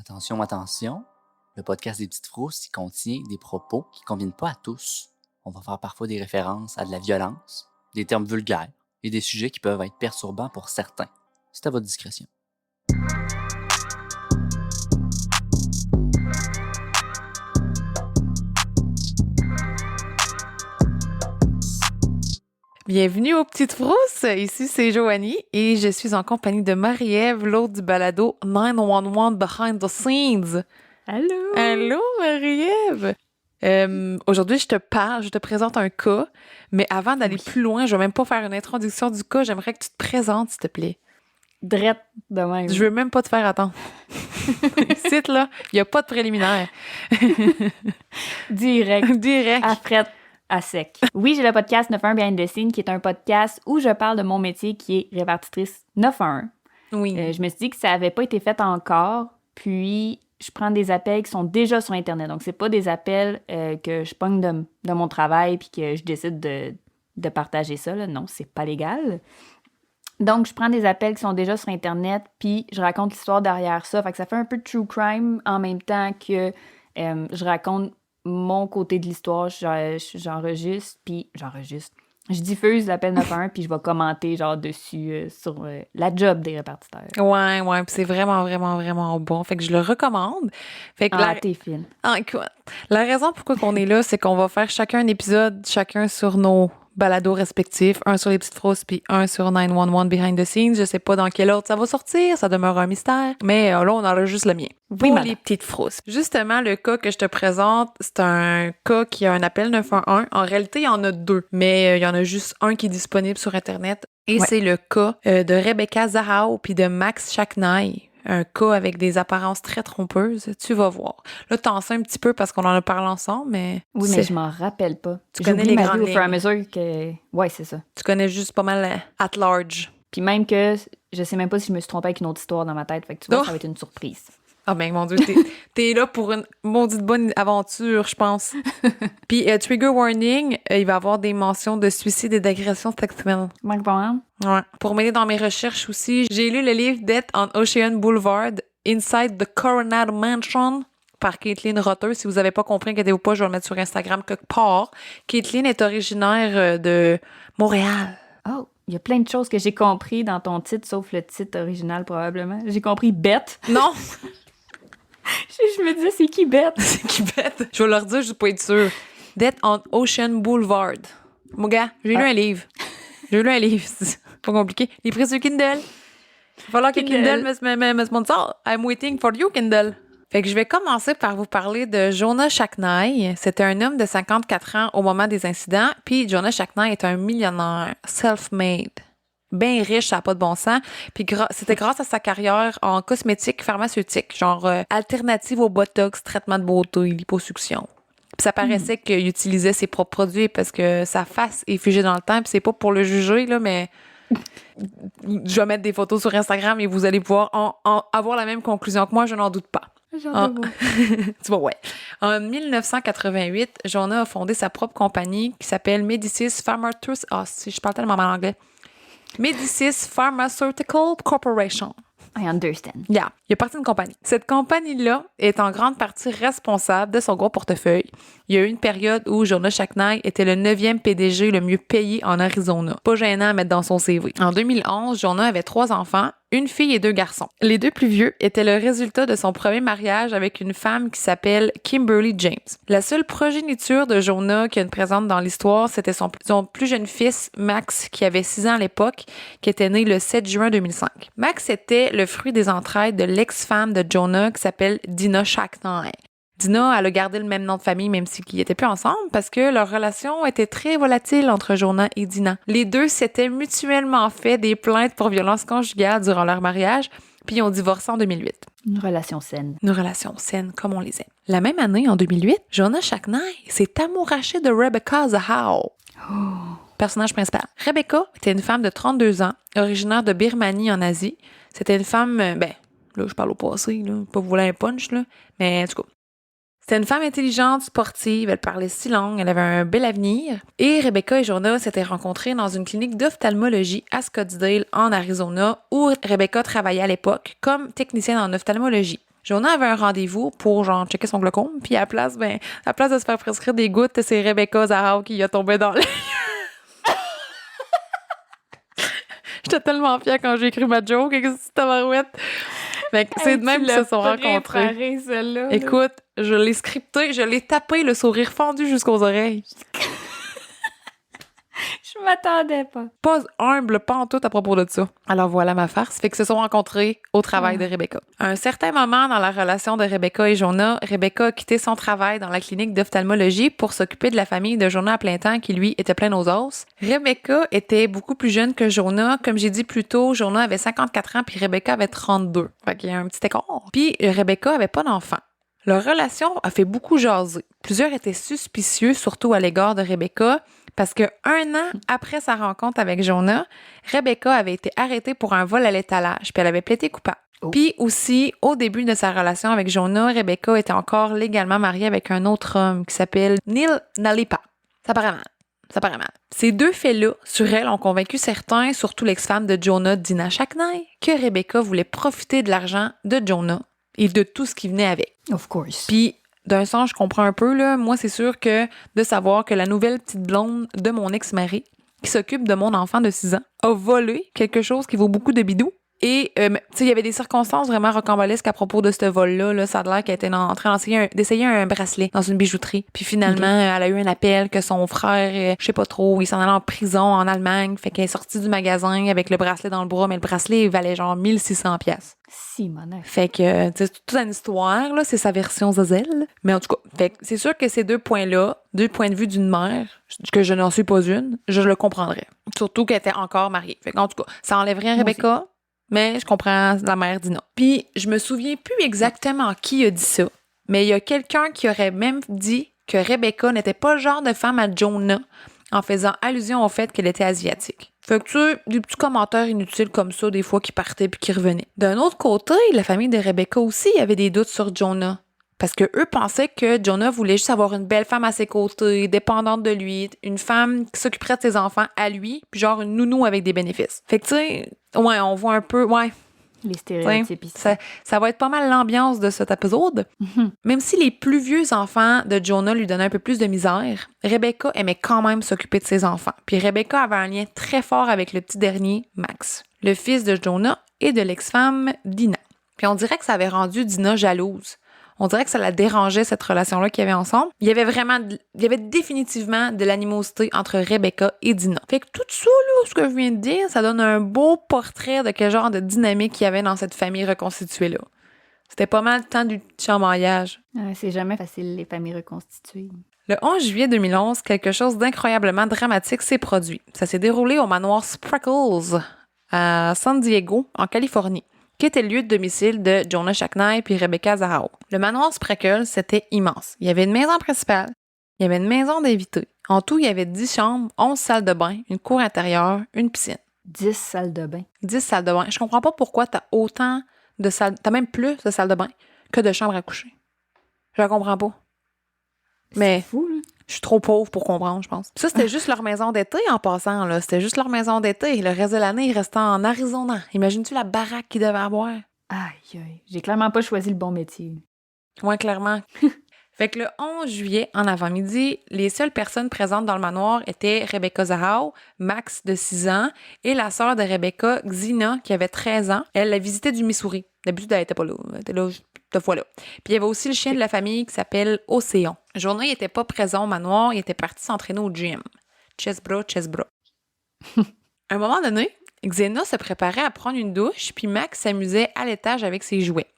Attention, attention, le podcast des Petites Frousses, il contient des propos qui ne conviennent pas à tous. On va faire parfois des références à de la violence, des termes vulgaires et des sujets qui peuvent être perturbants pour certains. C'est à votre discrétion. Bienvenue aux Petites Frousses, ici c'est Joanie et je suis en compagnie de Marie-Ève, l'autre du balado 911 Behind the Scenes. Allô! Allô Marie-Ève! Aujourd'hui je te présente un cas, mais avant d'aller plus loin, je vais même pas faire une introduction du cas, j'aimerais que tu te présentes s'il te plaît. Drette de même. Je veux même pas te faire attendre. Ici là, il y a pas de préliminaire. Direct. À frette. À sec. Oui, j'ai le podcast 911 Behind the Scenes, qui est un podcast où je parle de mon métier qui est répartitrice 911. Oui. Je me suis dit que ça n'avait pas été fait encore, puis je prends des appels qui sont déjà sur Internet. Donc, c'est pas des appels que je pogne de mon travail puis que je décide de partager ça. Là. Non, c'est pas légal. Donc, je prends des appels qui sont déjà sur Internet puis je raconte l'histoire derrière ça. Fait que ça fait un peu de true crime en même temps que je raconte mon côté de l'histoire, j'enregistre. Je diffuse l'appel 911 puis je vais commenter genre dessus sur la job des répartiteurs. Ouais, puis c'est vraiment bon. Fait que je le recommande. Fait que t'es fine. Écoute, la raison pourquoi on est là, c'est qu'on va faire chacun un épisode, chacun sur nos balados respectifs, un sur les Petites Frousses puis un sur 911 Behind the Scenes. Je sais pas dans quel ordre ça va sortir, ça demeure un mystère, mais là, on en a juste le mien. Oui, pour madame. les Petites Frousses. Justement, le cas que je te présente, c'est un cas qui a un appel 911. En réalité, il y en a deux, mais il y en a juste un qui est disponible sur Internet. Et c'est le cas de Rebecca Zahau puis de Max Chaknai. Un cas avec des apparences très trompeuses. Tu vas voir. Là, t'en sais un petit peu parce qu'on en a parlé ensemble, mais... Oui, mais je m'en rappelle pas. Tu connais les grandes lignes. Au fur et à mesure que... Ouais, c'est ça. Tu connais juste pas mal at large. Puis même que je sais même pas si je me suis trompée avec une autre histoire dans ma tête. Fait que tu vois, ça va être une surprise. Ah ben mon Dieu, t'es là pour une maudite bonne aventure, je pense. Puis trigger warning, il va y avoir des mentions de suicide et d'agression sexuelle. Manque pas, hein? Ouais. Pour m'aider dans mes recherches aussi, j'ai lu le livre Death on Ocean Boulevard, Inside the Coronado Mansion par Caitlin Rotter. Si vous avez pas compris, inquiétez-vous pas, je vais le mettre sur Instagram quelque part. Caitlin est originaire de Montréal. Oh, il y a plein de choses que j'ai compris dans ton titre, sauf le titre original probablement. J'ai compris bête. Non! Je me disais, c'est qui bête? C'est qui bête? Je vais leur dire, juste pour être sûre. Death on Ocean Boulevard. Mon gars, j'ai lu un livre. C'est pas compliqué. Il est pris sur Kindle. Il va falloir que Kindle me sponsor. I'm waiting for you, Kindle. Fait que je vais commencer par vous parler de Jonah Chaknai. C'était un homme de 54 ans au moment des incidents. Puis Jonah Chaknai est un millionnaire, self-made. Bien riche, ça n'a pas de bon sens. Puis c'était grâce à sa carrière en cosmétique pharmaceutique, genre alternative au botox, traitement de beauté, liposuction. Puis ça paraissait qu'il utilisait ses propres produits parce que sa face est figée dans le temps. Puis c'est pas pour le juger, là, mais je vais mettre des photos sur Instagram et vous allez pouvoir avoir la même conclusion que moi, je n'en doute pas. Tu vois, ouais. En 1988, Jonah a fondé sa propre compagnie qui s'appelle Medicis Pharmaceuticals. Ah, si je parle tellement mal anglais. Medicis Pharmaceutical Corporation. I understand. Yeah, il est parti d'une compagnie. Cette compagnie-là est en grande partie responsable de son gros portefeuille. Il y a eu une période où Jonah Chaknai était le 9e PDG le mieux payé en Arizona. Pas gênant à mettre dans son CV. En 2011, Jonah avait 3 enfants, une fille et 2 garçons. Les 2 plus vieux étaient le résultat de son premier mariage avec une femme qui s'appelle Kimberly James. La seule progéniture de Jonah qui est présente dans l'histoire, c'était son plus jeune fils, Max, qui avait 6 ans à l'époque, qui était né le 7 juin 2005. Max était le fruit des entrailles de l'ex-femme de Jonah qui s'appelle Dina Chaknai. Dina, elle a gardé le même nom de famille même s'ils n'étaient plus ensemble parce que leur relation était très volatile entre Jonah et Dina. Les deux s'étaient mutuellement fait des plaintes pour violence conjugale durant leur mariage, puis ils ont divorcé en 2008. Une relation saine. Une relation saine, comme on les aime. La même année, en 2008, Jonah Chaknai s'est amouraché de Rebecca Zahau. Personnage principal. Rebecca était une femme de 32 ans, originaire de Birmanie en Asie. C'était une femme, là, je parle au passé, là, pas vous voler un punch, là, mais en tout cas. C'était une femme intelligente, sportive, elle parlait 6 langues, elle avait un bel avenir. Et Rebecca et Jonah s'étaient rencontrés dans une clinique d'ophtalmologie à Scottsdale, en Arizona, où Rebecca travaillait à l'époque comme technicienne en ophtalmologie. Jonah avait un rendez-vous pour, genre, checker son glaucome, puis à la place de se faire prescrire des gouttes, c'est Rebecca Zahau qui a tombé dans l'œil. J'étais tellement fière quand j'ai écrit ma joke avec cette tabarouette. Fait que c'est de même qu'ils se sont rencontrés. Celle-là, Écoute, je l'ai scripté, je l'ai tapé, le sourire fendu jusqu'aux oreilles. Je m'attendais pas. Pas humble, pas en tout à propos de ça. Alors voilà ma farce. Fait qu'ils se sont rencontrés au travail de Rebecca. À un certain moment dans la relation de Rebecca et Jonah, Rebecca a quitté son travail dans la clinique d'ophtalmologie pour s'occuper de la famille de Jonah à plein temps qui, lui, était plein aux os. Rebecca était beaucoup plus jeune que Jonah. Comme j'ai dit plus tôt, Jonah avait 54 ans puis Rebecca avait 32. Fait qu'il y a un petit écart. Puis Rebecca avait pas d'enfant. Leur relation a fait beaucoup jaser. Plusieurs étaient suspicieux, surtout à l'égard de Rebecca, parce que 1 an après sa rencontre avec Jonah, Rebecca avait été arrêtée pour un vol à l'étalage, puis elle avait plaidé coupable. Oh. Puis aussi, au début de sa relation avec Jonah, Rebecca était encore légalement mariée avec un autre homme qui s'appelle Neil Nalipa. Ça paraît mal. Ces 2 faits-là, sur elle, ont convaincu certains, surtout l'ex-femme de Jonah, Dina Shacknai, que Rebecca voulait profiter de l'argent de Jonah et de tout ce qui venait avec. Of course. Puis, d'un sens, je comprends un peu, là. Moi, c'est sûr que de savoir que la nouvelle petite blonde de mon ex-mari, qui s'occupe de mon enfant de 6 ans, a volé quelque chose qui vaut beaucoup de bidou. Et, tu sais, il y avait des circonstances vraiment rocambolesques à propos de ce vol-là. Là. Ça a l'air qu'elle était en train d'essayer un bracelet dans une bijouterie. Puis finalement, elle a eu un appel que son frère, je sais pas trop, il s'en allait en prison en Allemagne. Fait qu'elle est sortie du magasin avec le bracelet dans le bras, mais le bracelet valait genre 1600 pièces. Simonac. Fait que, tu sais, c'est toute une histoire, là. C'est sa version Zazel. Mais en tout cas, fait que c'est sûr que ces 2 points-là, 2 points de vue d'une mère, que je n'en suis pas une, je le comprendrais. Surtout qu'elle était encore mariée. Fait qu'en tout cas, ça enlève rien à Rebecca. Mais je comprends la mère Dina. Puis, je me souviens plus exactement qui a dit ça, mais il y a quelqu'un qui aurait même dit que Rebecca n'était pas le genre de femme à Jonah en faisant allusion au fait qu'elle était asiatique. Fait que tu sais, des petits commentaires inutiles comme ça, des fois qui partaient puis qui revenaient. D'un autre côté, la famille de Rebecca aussi avait des doutes sur Jonah. Parce que eux pensaient que Jonah voulait juste avoir une belle femme à ses côtés, dépendante de lui, une femme qui s'occuperait de ses enfants à lui, puis genre une nounou avec des bénéfices. Fait que tu sais, ouais, on voit un peu, les stéréotypes ici. Ça va être pas mal l'ambiance de cet épisode. Même si les plus vieux enfants de Jonah lui donnaient un peu plus de misère, Rebecca aimait quand même s'occuper de ses enfants. Puis Rebecca avait un lien très fort avec le petit dernier, Max, le fils de Jonah et de l'ex-femme Dina. Puis on dirait que ça avait rendu Dina jalouse. On dirait que ça la dérangeait, cette relation-là qu'ils avaient ensemble. Il y avait définitivement de l'animosité entre Rebecca et Dina. Fait que tout ça, là, ce que je viens de dire, ça donne un beau portrait de quel genre de dynamique il y avait dans cette famille reconstituée-là. C'était pas mal le temps du chamaillage. C'est jamais facile, les familles reconstituées. Le 11 juillet 2011, quelque chose d'incroyablement dramatique s'est produit. Ça s'est déroulé au manoir Spreckles, à San Diego, en Californie, qui était le lieu de domicile de Jonah Shacknai puis Rebecca Zahau. Le manoir Spreckles, c'était immense. Il y avait une maison principale, il y avait une maison d'invités. En tout, il y avait 10 chambres, 11 salles de bain, une cour intérieure, une piscine. 10 salles de bain. 10 salles de bain. Je comprends pas pourquoi t'as autant de salles... T'as même plus de salles de bain que de chambres à coucher. Je la comprends pas. Mais c'est fou, là. Je suis trop pauvre pour comprendre, je pense. Ça, c'était juste leur maison d'été en passant, là. C'était juste leur maison d'été. Le reste de l'année, ils restaient en Arizona. Imagines-tu la baraque qu'ils devaient avoir? Aïe. J'ai clairement pas choisi le bon métier. Ouais, clairement. Fait que le 11 juillet, en avant-midi, les seules personnes présentes dans le manoir étaient Rebecca Zahau, Max de 6 ans, et la sœur de Rebecca, Xina, qui avait 13 ans. Elle la visitait du Missouri. D'habitude, elle était pas là. Elle était là deux fois là. Puis il y avait aussi le chien de la famille qui s'appelle Océan. Jonah, il était pas présent au manoir, il était parti s'entraîner au gym. Chest-bras. À un moment donné, Xena se préparait à prendre une douche, puis Max s'amusait à l'étage avec ses jouets.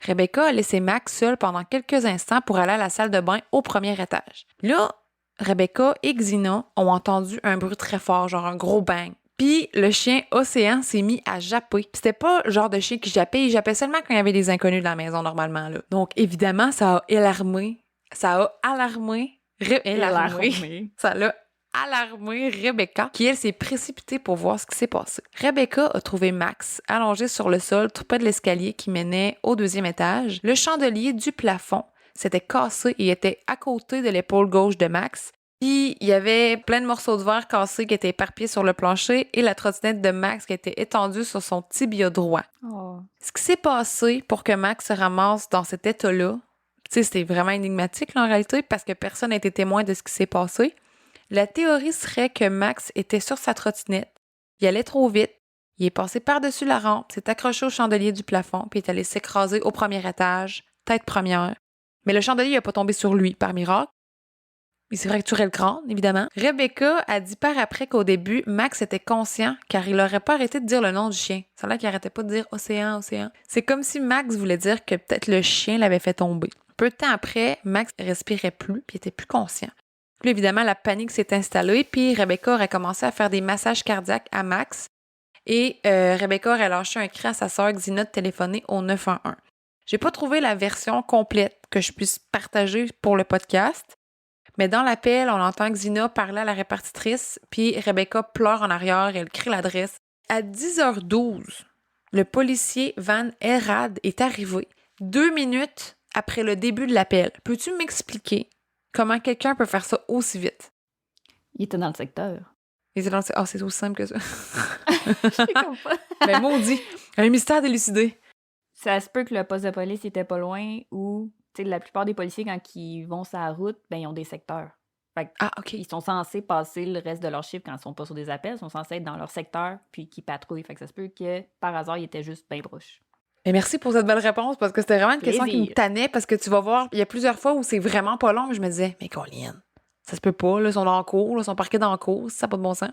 Rebecca a laissé Max seul pendant quelques instants pour aller à la salle de bain au premier étage. Là, Rebecca et Xena ont entendu un bruit très fort, genre un gros bang. Puis le chien Océan s'est mis à japper. Puis c'était pas le genre de chien qui jappait, il jappait seulement quand il y avait des inconnus dans la maison normalement. Là. Donc évidemment, ça a alarmé Rebecca, qui, elle, s'est précipitée pour voir ce qui s'est passé. Rebecca a trouvé Max allongé sur le sol tout près de l'escalier qui menait au 2e étage. Le chandelier du plafond s'était cassé et était à côté de l'épaule gauche de Max. Puis, il y avait plein de morceaux de verre cassés qui étaient éparpillés sur le plancher et la trottinette de Max qui était étendue sur son tibia droit. Oh. Ce qui s'est passé pour que Max se ramasse dans cet état-là, tu sais, c'était vraiment énigmatique là, en réalité parce que personne n'a été témoin de ce qui s'est passé. La théorie serait que Max était sur sa trottinette, il allait trop vite, il est passé par-dessus la rampe, s'est accroché au chandelier du plafond puis est allé s'écraser au premier étage, tête première. Mais le chandelier n'a pas tombé sur lui, par miracle. Il s'est fracturé le crâne, évidemment. Rebecca a dit par après qu'au début, Max était conscient car il n'aurait pas arrêté de dire le nom du chien. Ça a l'air qu'il n'arrêtait pas de dire « Océan, Océan ». C'est comme si Max voulait dire que peut-être le chien l'avait fait tomber. Peu de temps après, Max respirait plus puis était plus conscient. Puis évidemment, la panique s'est installée puis Rebecca aurait commencé à faire des massages cardiaques à Max et Rebecca aurait lâché un cri à sa sœur Xina de téléphoner au 911. J'ai pas trouvé la version complète que je puisse partager pour le podcast. Mais dans l'appel, on entend Xina parler à la répartitrice, puis Rebecca pleure en arrière et elle crie l'adresse. À 10h12, le policier Van Herad est arrivé 2 minutes après le début de l'appel. Peux-tu m'expliquer comment quelqu'un peut faire ça aussi vite? Il était dans le secteur. Il était dans le... Oh, c'est aussi simple que ça. Je sais comme pas. Ben maudit, un mystère délucidé. Ça se peut que le poste de police était pas loin ou, tu sais, la plupart des policiers, quand ils vont sur la route, ben ils ont des secteurs. Fait que OK. ils sont censés passer le reste de leur chiffre quand ils sont pas sur des appels. Ils sont censés être dans leur secteur puis qu'ils patrouillent. Fait que ça se peut que, par hasard, ils étaient juste bien proches. Et merci pour cette belle réponse parce que c'était vraiment une question qui me Plaisir. tannait parce que tu vas voir, il y a plusieurs fois où c'est vraiment pas long, mais je me disais, mais Colin, ça se peut pas, là, ils sont dans le cours, là, ils sont parqués dans le cours, ça n'a pas de bon sens.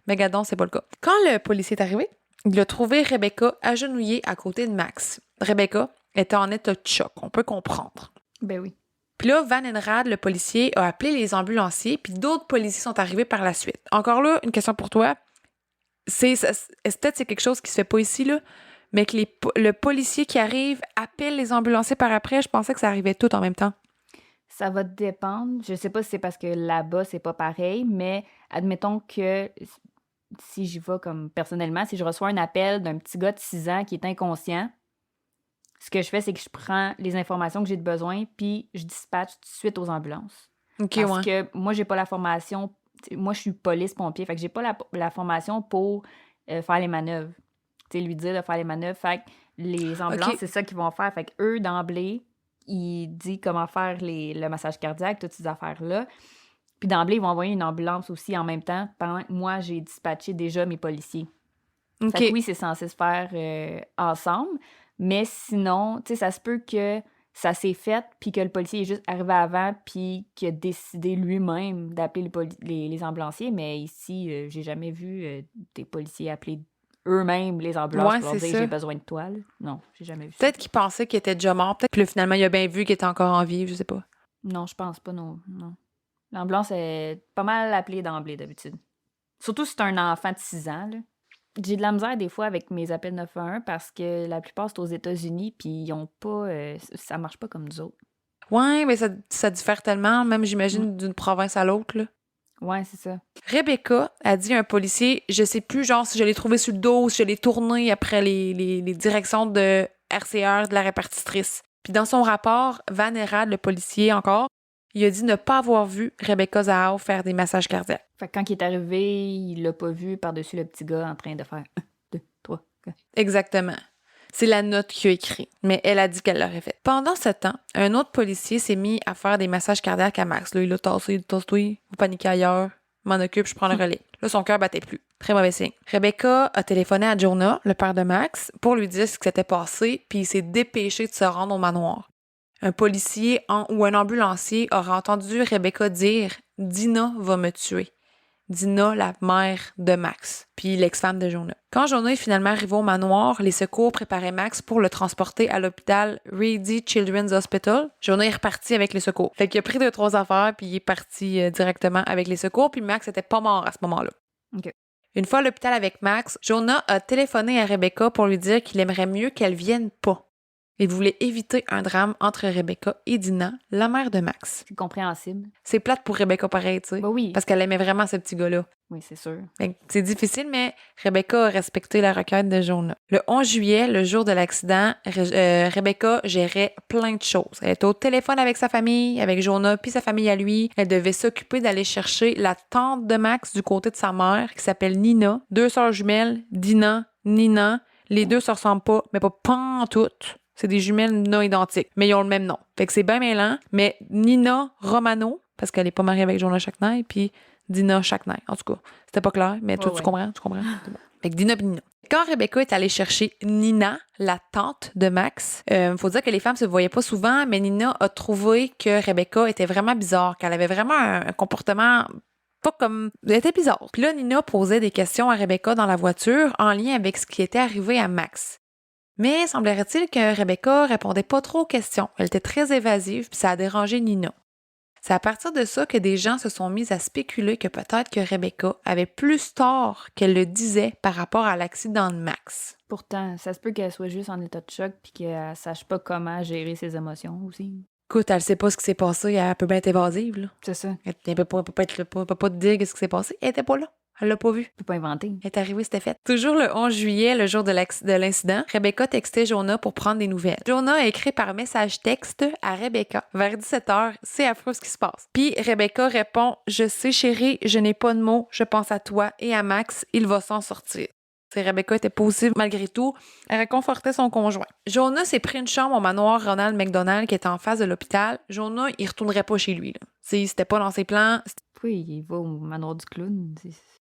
Mais gadon, c'est pas le cas. Quand le policier est arrivé, il a trouvé Rebecca agenouillée à côté de Max. Rebecca était en état de choc, on peut comprendre. Ben oui. Puis là, Van Enrad, le policier, a appelé les ambulanciers, puis d'autres policiers sont arrivés par la suite. Encore là, une question pour toi. Peut-être c'est quelque chose qui se fait pas ici, là, mais que le policier qui arrive appelle les ambulanciers par après, je pensais que ça arrivait tout en même temps. Ça va dépendre. Je sais pas si c'est parce que là-bas, c'est pas pareil, mais admettons que si j'y vais comme personnellement, si je reçois un appel d'un petit gars de 6 ans qui est inconscient, ce que je fais, c'est que je prends les informations que j'ai de besoin, puis je dispatche tout de suite aux ambulances. OK, Parce ouais. que moi, j'ai pas la formation. Moi, je suis police-pompier, fait que j'ai pas la formation pour faire les manœuvres. Tu sais, lui dire de faire les manœuvres. Fait que les ambulances, OK. c'est ça qu'ils vont faire. Fait que eux, d'emblée, ils disent comment faire le massage cardiaque, toutes ces affaires-là. Puis d'emblée, ils vont envoyer une ambulance aussi en même temps, pendant que moi, j'ai dispatché déjà mes policiers. OK. Fait que oui, c'est censé se faire ensemble, mais sinon, tu sais, ça se peut que ça s'est fait, puis que le policier est juste arrivé avant, puis qu'il a décidé lui-même d'appeler les ambulanciers, mais ici, j'ai jamais vu des policiers appeler eux-mêmes les ambulances Ouais, pour leur c'est dire « ça. j'ai besoin de toi ». Non, j'ai jamais vu ça. Peut-être qu'il pensait qu'il était déjà mort. Peut-être que là, finalement, il a bien vu qu'il était encore en vie, je sais pas. Non, je pense pas, non. L'ambulance est pas mal appelée d'emblée, d'habitude. Surtout si c'est un enfant de 6 ans, là. J'ai de la misère des fois avec mes appels 911 parce que la plupart, c'est aux États-Unis, puis ils ont pas... ça marche pas comme nous autres. Ouais, mais ça diffère tellement, même j'imagine, d'une province à l'autre, là. Ouais, c'est ça. Rebecca a dit à un policier, je sais plus, genre, si je l'ai trouvé sur le dos, si je l'ai tourné après les directions de RCR de la répartitrice. Puis dans son rapport, Van Herad, le policier encore, il a dit ne pas avoir vu Rebecca Zahau faire des massages cardiaques. Fait que quand il est arrivé, il l'a pas vu par-dessus le petit gars en train de faire 1, 2, 3. Exactement. C'est la note qu'il a écrite, mais elle a dit qu'elle l'aurait fait. Pendant ce temps, un autre policier s'est mis à faire des massages cardiaques à Max. Là, il a tassé, vous paniquez ailleurs, m'en occupe, je prends le relais. Là, son cœur battait plus. Très mauvais signe. Rebecca a téléphoné à Jonah, le père de Max, pour lui dire ce qui s'était passé, puis il s'est dépêché de se rendre au manoir. Un policier ou un ambulancier aurait entendu Rebecca dire « Dina va me tuer ». Dina, la mère de Max, puis l'ex-femme de Jonah. Quand Jonah est finalement arrivé au manoir, les secours préparaient Max pour le transporter à l'hôpital Rady Children's Hospital. Jonah est reparti avec les secours. Fait qu'il a pris 2-3 affaires, puis il est parti directement avec les secours, puis Max était pas mort à ce moment-là. OK. Une fois à l'hôpital avec Max, Jonah a téléphoné à Rebecca pour lui dire qu'il aimerait mieux qu'elle vienne pas. Il voulait éviter un drame entre Rebecca et Dina, la mère de Max. C'est compréhensible. C'est plate pour Rebecca pareil, tu sais. Bah oui. Parce qu'elle aimait vraiment ce petit gars-là. Oui, c'est sûr. Fait que c'est difficile, mais Rebecca a respecté la requête de Jonah. Le 11 juillet, le jour de l'accident, Rebecca gérait plein de choses. Elle était au téléphone avec sa famille, avec Jonah, puis sa famille à lui. Elle devait s'occuper d'aller chercher la tante de Max du côté de sa mère, qui s'appelle Nina. 2 sœurs jumelles, Dina, Nina. Les deux se ressemblent pas, mais pas pantoute. C'est des jumelles non identiques, mais ils ont le même nom. Fait que c'est bien mêlant, mais Nina Romano, parce qu'elle est pas mariée avec Jonah Shacknai, puis Dina Shacknai. En tout cas, c'était pas clair, mais toi, Ouais, tu comprends? C'est bon. Fait que Dina puis Nina. Quand Rebecca est allée chercher Nina, la tante de Max, faut dire que les femmes se voyaient pas souvent, mais Nina a trouvé que Rebecca était vraiment bizarre, qu'elle avait vraiment un comportement pas comme... Elle était bizarre. Puis là, Nina posait des questions à Rebecca dans la voiture en lien avec ce qui était arrivé à Max. Mais semblerait-il que Rebecca répondait pas trop aux questions. Elle était très évasive, puis ça a dérangé Nina. C'est à partir de ça que des gens se sont mis à spéculer que peut-être que Rebecca avait plus tort qu'elle le disait par rapport à l'accident de Max. Pourtant, ça se peut qu'elle soit juste en état de choc puis qu'elle sache pas comment gérer ses émotions aussi. Écoute, elle sait pas ce qui s'est passé, elle peut bien être évasive, là. C'est ça. Elle peut pas être là, peut pas te dire ce qui s'est passé. Elle était pas là. Elle l'a pas vu. Elle peut pas inventer. Elle est arrivée, c'était fait. Toujours le 11 juillet, le jour de l'incident, Rebecca textait Jonah pour prendre des nouvelles. Jonah a écrit par message texte à Rebecca vers 17h. C'est affreux ce qui se passe. Puis Rebecca répond « Je sais, chérie, je n'ai pas de mots. Je pense à toi et à Max. Il va s'en sortir. » Rebecca était positive malgré tout. Elle réconfortait son conjoint. Jonah s'est pris une chambre au manoir Ronald McDonald qui était en face de l'hôpital. Jonah, il retournerait pas chez lui. Là. C'était pas dans ses plans. Oui, il va au manoir du clown.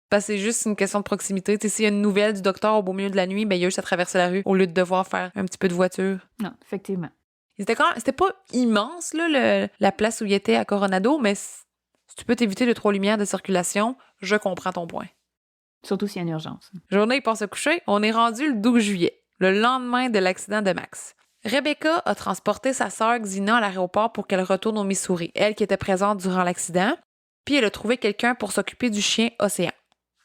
Parce que c'est juste une question de proximité. S'il y a une nouvelle du docteur au beau milieu de la nuit, ben, il y a juste à traverser la rue au lieu de devoir faire un petit peu de voiture. Non, effectivement. C'était pas immense, là, la place où il était à Coronado, mais si tu peux t'éviter de trop lumière de circulation, je comprends ton point. Surtout s'il y a une urgence. Journée, il passe se coucher. On est rendu le 12 juillet, le lendemain de l'accident de Max. Rebecca a transporté sa sœur Xina à l'aéroport pour qu'elle retourne au Missouri, elle qui était présente durant l'accident, puis elle a trouvé quelqu'un pour s'occuper du chien Océan.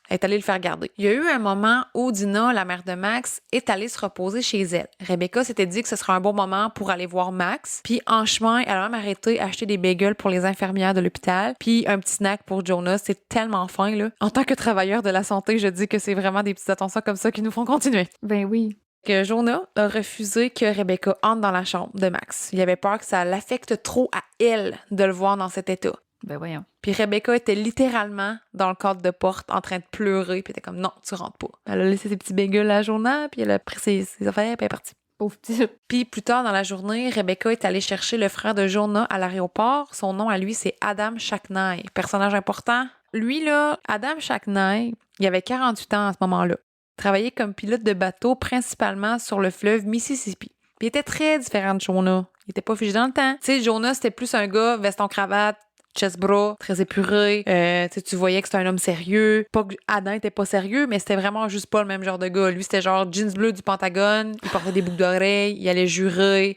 Elle est allée le faire garder. Il y a eu un moment où Dina, la mère de Max, est allée se reposer chez elle. Rebecca s'était dit que ce serait un bon moment pour aller voir Max. Puis en chemin, elle a même arrêté acheter des bagels pour les infirmières de l'hôpital. Puis un petit snack pour Jonah. C'est tellement fin, là. En tant que travailleur de la santé, je dis que c'est vraiment des petites attentions comme ça qui nous font continuer. Ben oui. Que Jonah a refusé que Rebecca entre dans la chambre de Max. Il avait peur que ça l'affecte trop à elle de le voir dans cet état. Ben voyons. Puis Rebecca était littéralement dans le cadre de porte en train de pleurer, puis elle était comme non, tu rentres pas. Elle a laissé ses petits bagels à Jonah, puis elle a pris ses affaires, puis elle est partie. Pauvre petite. Puis plus tard dans la journée, Rebecca est allée chercher le frère de Jonah à l'aéroport. Son nom à lui, c'est Adam Shacknai. Personnage important. Lui, là, Adam Shacknai, il avait 48 ans à ce moment-là. Il travaillait comme pilote de bateau, principalement sur le fleuve Mississippi. Puis il était très différent de Jonah. Il était pas figé dans le temps. Tu sais, Jonah, c'était plus un gars veston-cravate, chest-bras, très épuré. Tu voyais que c'était un homme sérieux. Pas que Adam était pas sérieux, mais c'était vraiment juste pas le même genre de gars. Lui, c'était genre jeans bleus du Pentagone, il portait des boucles d'oreilles, il allait jurer,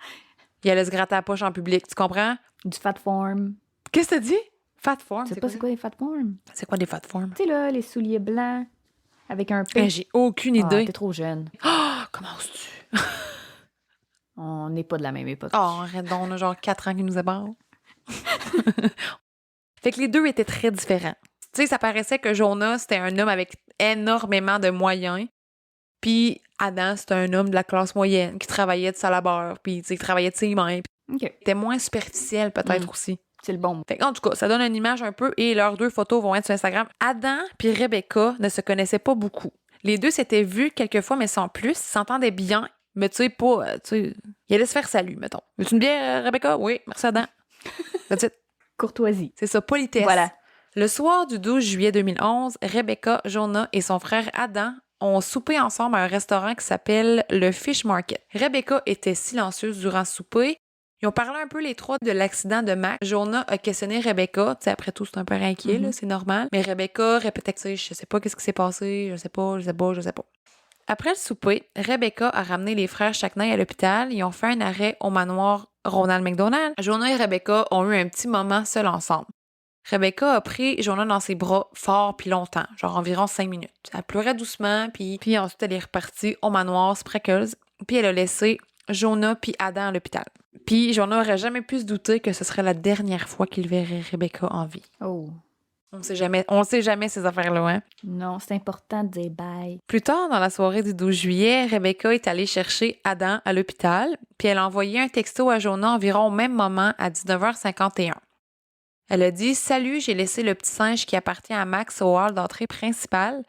il allait se gratter la poche en public. Tu comprends? Du fat form. Qu'est-ce que t'as dit? Fat form? Tu sais pas c'est quoi les fat form? C'est quoi des fat form? Tu sais, là, les souliers blancs avec un P. J'ai aucune Ah, idée. t'es trop jeune. Comment oses-tu? On n'est pas de la même époque. Oh, arrête donc, on a genre 4 ans qui nous séparent. Fait que les deux étaient très différents. Tu sais, ça paraissait que Jonah, c'était un homme avec énormément de moyens. Puis Adam, c'était un homme de la classe moyenne qui travaillait de sa labeur, puis qui travaillait de ses mains. OK. Il était moins superficiel peut-être aussi. C'est le bon. Fait en tout cas, ça donne une image un peu et leurs 2 photos vont être sur Instagram. Adam puis Rebecca ne se connaissaient pas beaucoup. Les deux s'étaient vus quelques fois, mais sans plus. Ils s'entendaient bien, mais tu sais, pas... ils allaient se faire salut, mettons. Veux-tu une bière, Rebecca? Oui, merci Adam. That's it. Courtoisie. C'est ça, politesse. Voilà. Le soir du 12 juillet 2011, Rebecca, Jonah et son frère Adam ont soupé ensemble à un restaurant qui s'appelle le Fish Market. Rebecca était silencieuse durant ce souper. Ils ont parlé un peu les trois de l'accident de Max. Jonah a questionné Rebecca. Tu sais, après tout, c'est un peu inquiet, là, c'est normal. Mais Rebecca répétait que, je sais pas qu'est-ce qui s'est passé, je sais pas. Après le souper, Rebecca a ramené les frères Shacknai à l'hôpital. Ils ont fait un arrêt au manoir Ronald McDonald. Jonah et Rebecca ont eu un petit moment seuls ensemble. Rebecca a pris Jonah dans ses bras fort puis longtemps, genre environ 5 minutes. Elle pleurait doucement, puis ensuite elle est repartie au manoir Spreckles, puis elle a laissé Jonah puis Adam à l'hôpital. Puis Jonah n'aurait jamais pu se douter que ce serait la dernière fois qu'il verrait Rebecca en vie. Oh. On sait jamais ces affaires-là, hein? Non, c'est important de dire bye. Plus tard, dans la soirée du 12 juillet, Rebecca est allée chercher Adam à l'hôpital, puis elle a envoyé un texto à Jonah environ au même moment à 19h51. Elle a dit « Salut, j'ai laissé le petit singe qui appartient à Max au hall d'entrée principale.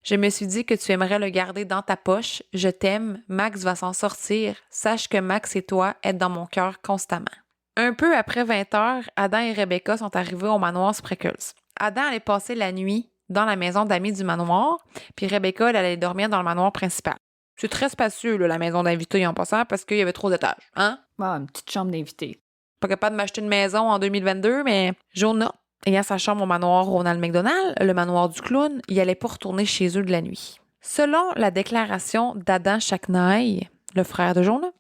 Je me suis dit que tu aimerais le garder dans ta poche. Je t'aime. Max va s'en sortir. Sache que Max et toi êtes dans mon cœur constamment. Un peu après 20 heures, Adam et Rebecca sont arrivés au manoir Spreckles. Adam allait passer la nuit dans la maison d'amis du manoir, puis Rebecca, elle allait dormir dans le manoir principal. C'est très spacieux, là, la maison d'invités en passant, parce qu'il y avait trop d'étages, hein? Ah, une petite chambre d'invité. Pas capable de m'acheter une maison en 2022, mais Jonah, ayant sa chambre au manoir Ronald McDonald, le manoir du clown, il allait pas retourner chez eux de la nuit. Selon la déclaration d'Adam Shacknai, le frère de Jonah,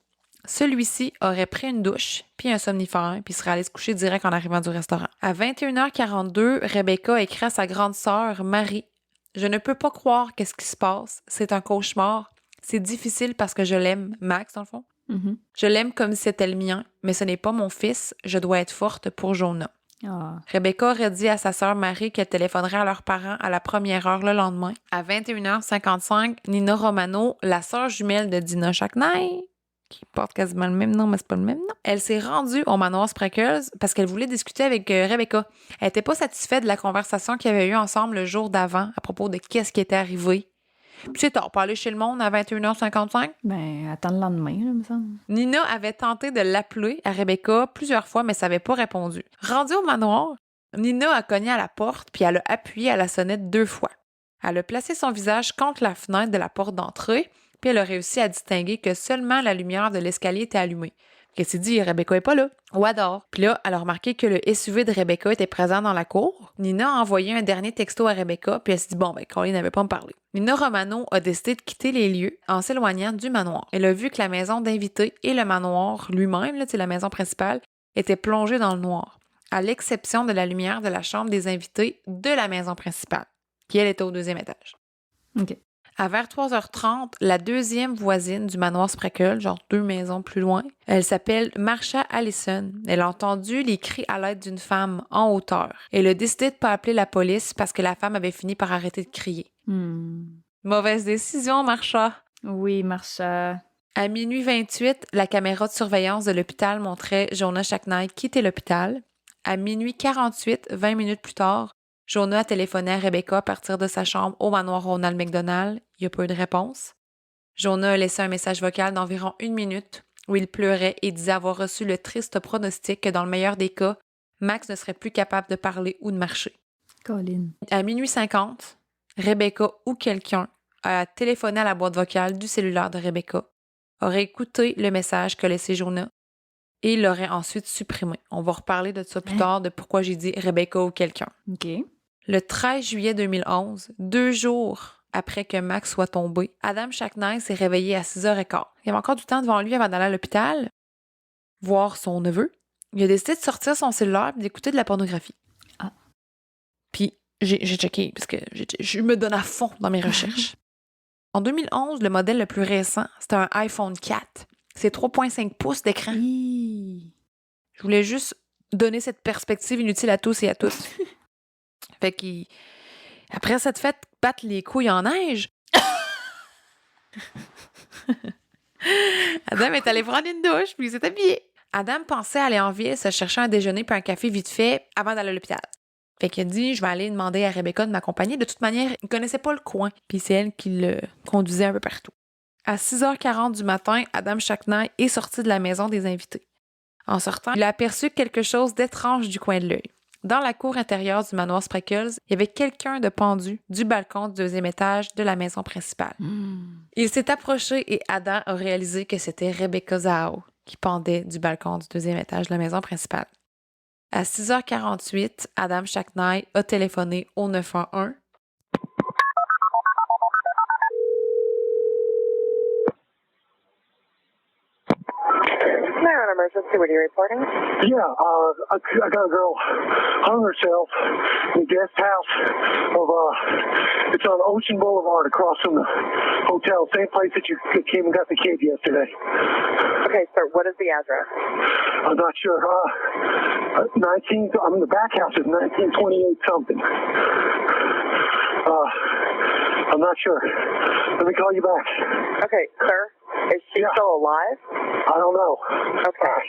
celui-ci aurait pris une douche, puis un somnifère, puis serait allé se coucher direct en arrivant du restaurant. À 21h42, Rebecca écrit à sa grande sœur, Marie, « Je ne peux pas croire qu'est-ce qui se passe. C'est un cauchemar. C'est difficile parce que je l'aime. » Max, dans le fond. Mhm. Je l'aime comme si c'était le mien, mais ce n'est pas mon fils. Je dois être forte pour Jonah. Ah. Rebecca aurait dit à sa sœur Marie qu'elle téléphonerait à leurs parents à la première heure le lendemain. À 21h55, Nina Romano, la sœur jumelle de Dina Shacknai, qui porte quasiment le même nom, mais c'est pas le même nom, elle s'est rendue au manoir Spreckles parce qu'elle voulait discuter avec Rebecca. Elle était pas satisfaite de la conversation qu'ils avaient eue ensemble le jour d'avant à propos de qu'est-ce qui était arrivé. Puis c'est tard, pas aller chez le monde à 21h55. Ben, attends le lendemain, là, me semble. Nina avait tenté de l'appeler à Rebecca plusieurs fois, mais ça n'avait pas répondu. Rendue au manoir, Nina a cogné à la porte puis elle a appuyé à la sonnette 2 fois. Elle a placé son visage contre la fenêtre de la porte d'entrée puis elle a réussi à distinguer que seulement la lumière de l'escalier était allumée. Elle s'est dit, Rebecca est pas là. Ou adore. Puis là, elle a remarqué que le SUV de Rebecca était présent dans la cour. Nina a envoyé un dernier texto à Rebecca, puis elle s'est dit, bon, ben, Colin n'avait pas me parler. Nina Romano a décidé de quitter les lieux en s'éloignant du manoir. Elle a vu que la maison d'invités et le manoir lui-même, là, la maison principale, étaient plongés dans le noir, à l'exception de la lumière de la chambre des invités de la maison principale, qui, elle, était au 2e étage. OK. À vers 3h30, la deuxième voisine du manoir Spreckles, genre 2 maisons plus loin, elle s'appelle Marsha Allison. Elle a entendu les cris à l'aide d'une femme en hauteur. Elle a décidé de ne pas appeler la police parce que la femme avait fini par arrêter de crier. Mauvaise décision, Marsha. Oui, Marsha. À minuit 28, la caméra de surveillance de l'hôpital montrait Jonah Shacknai quitter l'hôpital. À minuit 48, 20 minutes plus tard, Jonah a téléphoné à Rebecca à partir de sa chambre au manoir Ronald McDonald. Il n'y a pas eu de réponse. Jonah a laissé un message vocal d'environ 1 minute où il pleurait et disait avoir reçu le triste pronostic que dans le meilleur des cas, Max ne serait plus capable de parler ou de marcher. Colin. À minuit 50, Rebecca ou quelqu'un a téléphoné à la boîte vocale du cellulaire de Rebecca, aurait écouté le message qu'a laissé Jonah et l'aurait ensuite supprimé. On va reparler de ça plus tard, de pourquoi j'ai dit Rebecca ou quelqu'un. OK. Le 13 juillet 2011, 2 jours après que Max soit tombé, Adam Shacknai s'est réveillé à 6h15. Il avait encore du temps devant lui avant d'aller à l'hôpital, voir son neveu. Il a décidé de sortir son cellulaire et d'écouter de la pornographie. Ah. Puis j'ai checké, parce que je me donne à fond dans mes recherches. En 2011, le modèle le plus récent, c'était un iPhone 4. C'est 3,5 pouces d'écran. Je voulais juste donner cette perspective inutile à tous et à toutes. Fait qu'après cette fête, battre les couilles en neige. Adam est allé prendre une douche, puis il s'est habillé. Adam pensait aller en ville, se chercher un déjeuner puis un café vite fait avant d'aller à l'hôpital. Fait qu'il a dit, je vais aller demander à Rebecca de m'accompagner. De toute manière, il connaissait pas le coin, puis c'est elle qui le conduisait un peu partout. À 6h40 du matin, Adam Shacknai est sorti de la maison des invités. En sortant, il a aperçu quelque chose d'étrange du coin de l'œil. Dans la cour intérieure du manoir Spreckles, il y avait quelqu'un de pendu du balcon du 2e étage de la maison principale. Il s'est approché et Adam a réalisé que c'était Rebecca Zhao qui pendait du balcon du 2e étage de la maison principale. À 6h48, Adam Shacknai a téléphoné au 911. Emergency, what are you reporting? Yeah, I got a girl hung herself in the guest house of, it's on Ocean Boulevard across from the hotel, same place that you came and got the kid yesterday. Okay, sir, what is the address? I'm not sure, 19, the back house is 1928 something. I'm not sure. Let me call you back. Okay, sir, is she still alive? I don't know. Okay.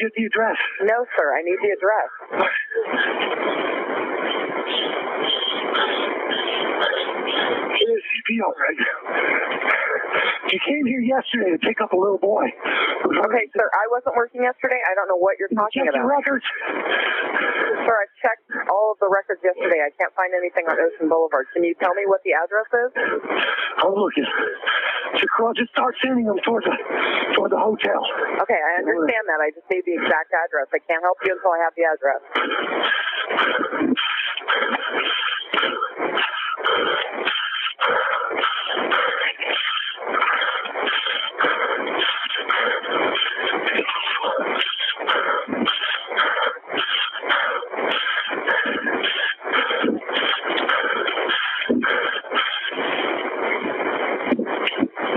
get the address? No, sir. I need the address. Here's CPO right now. You came here yesterday to pick up a little boy. Okay, sir. I wasn't working yesterday. I don't know what you're talking Check your about. records. Sir, I checked all of the records yesterday. I can't find anything on Ocean Boulevard. Can you tell me what the address is? I'm looking. Just start sending them toward the hotel. Okay, I understand that. I just need the exact address. I can't help you until I have the address.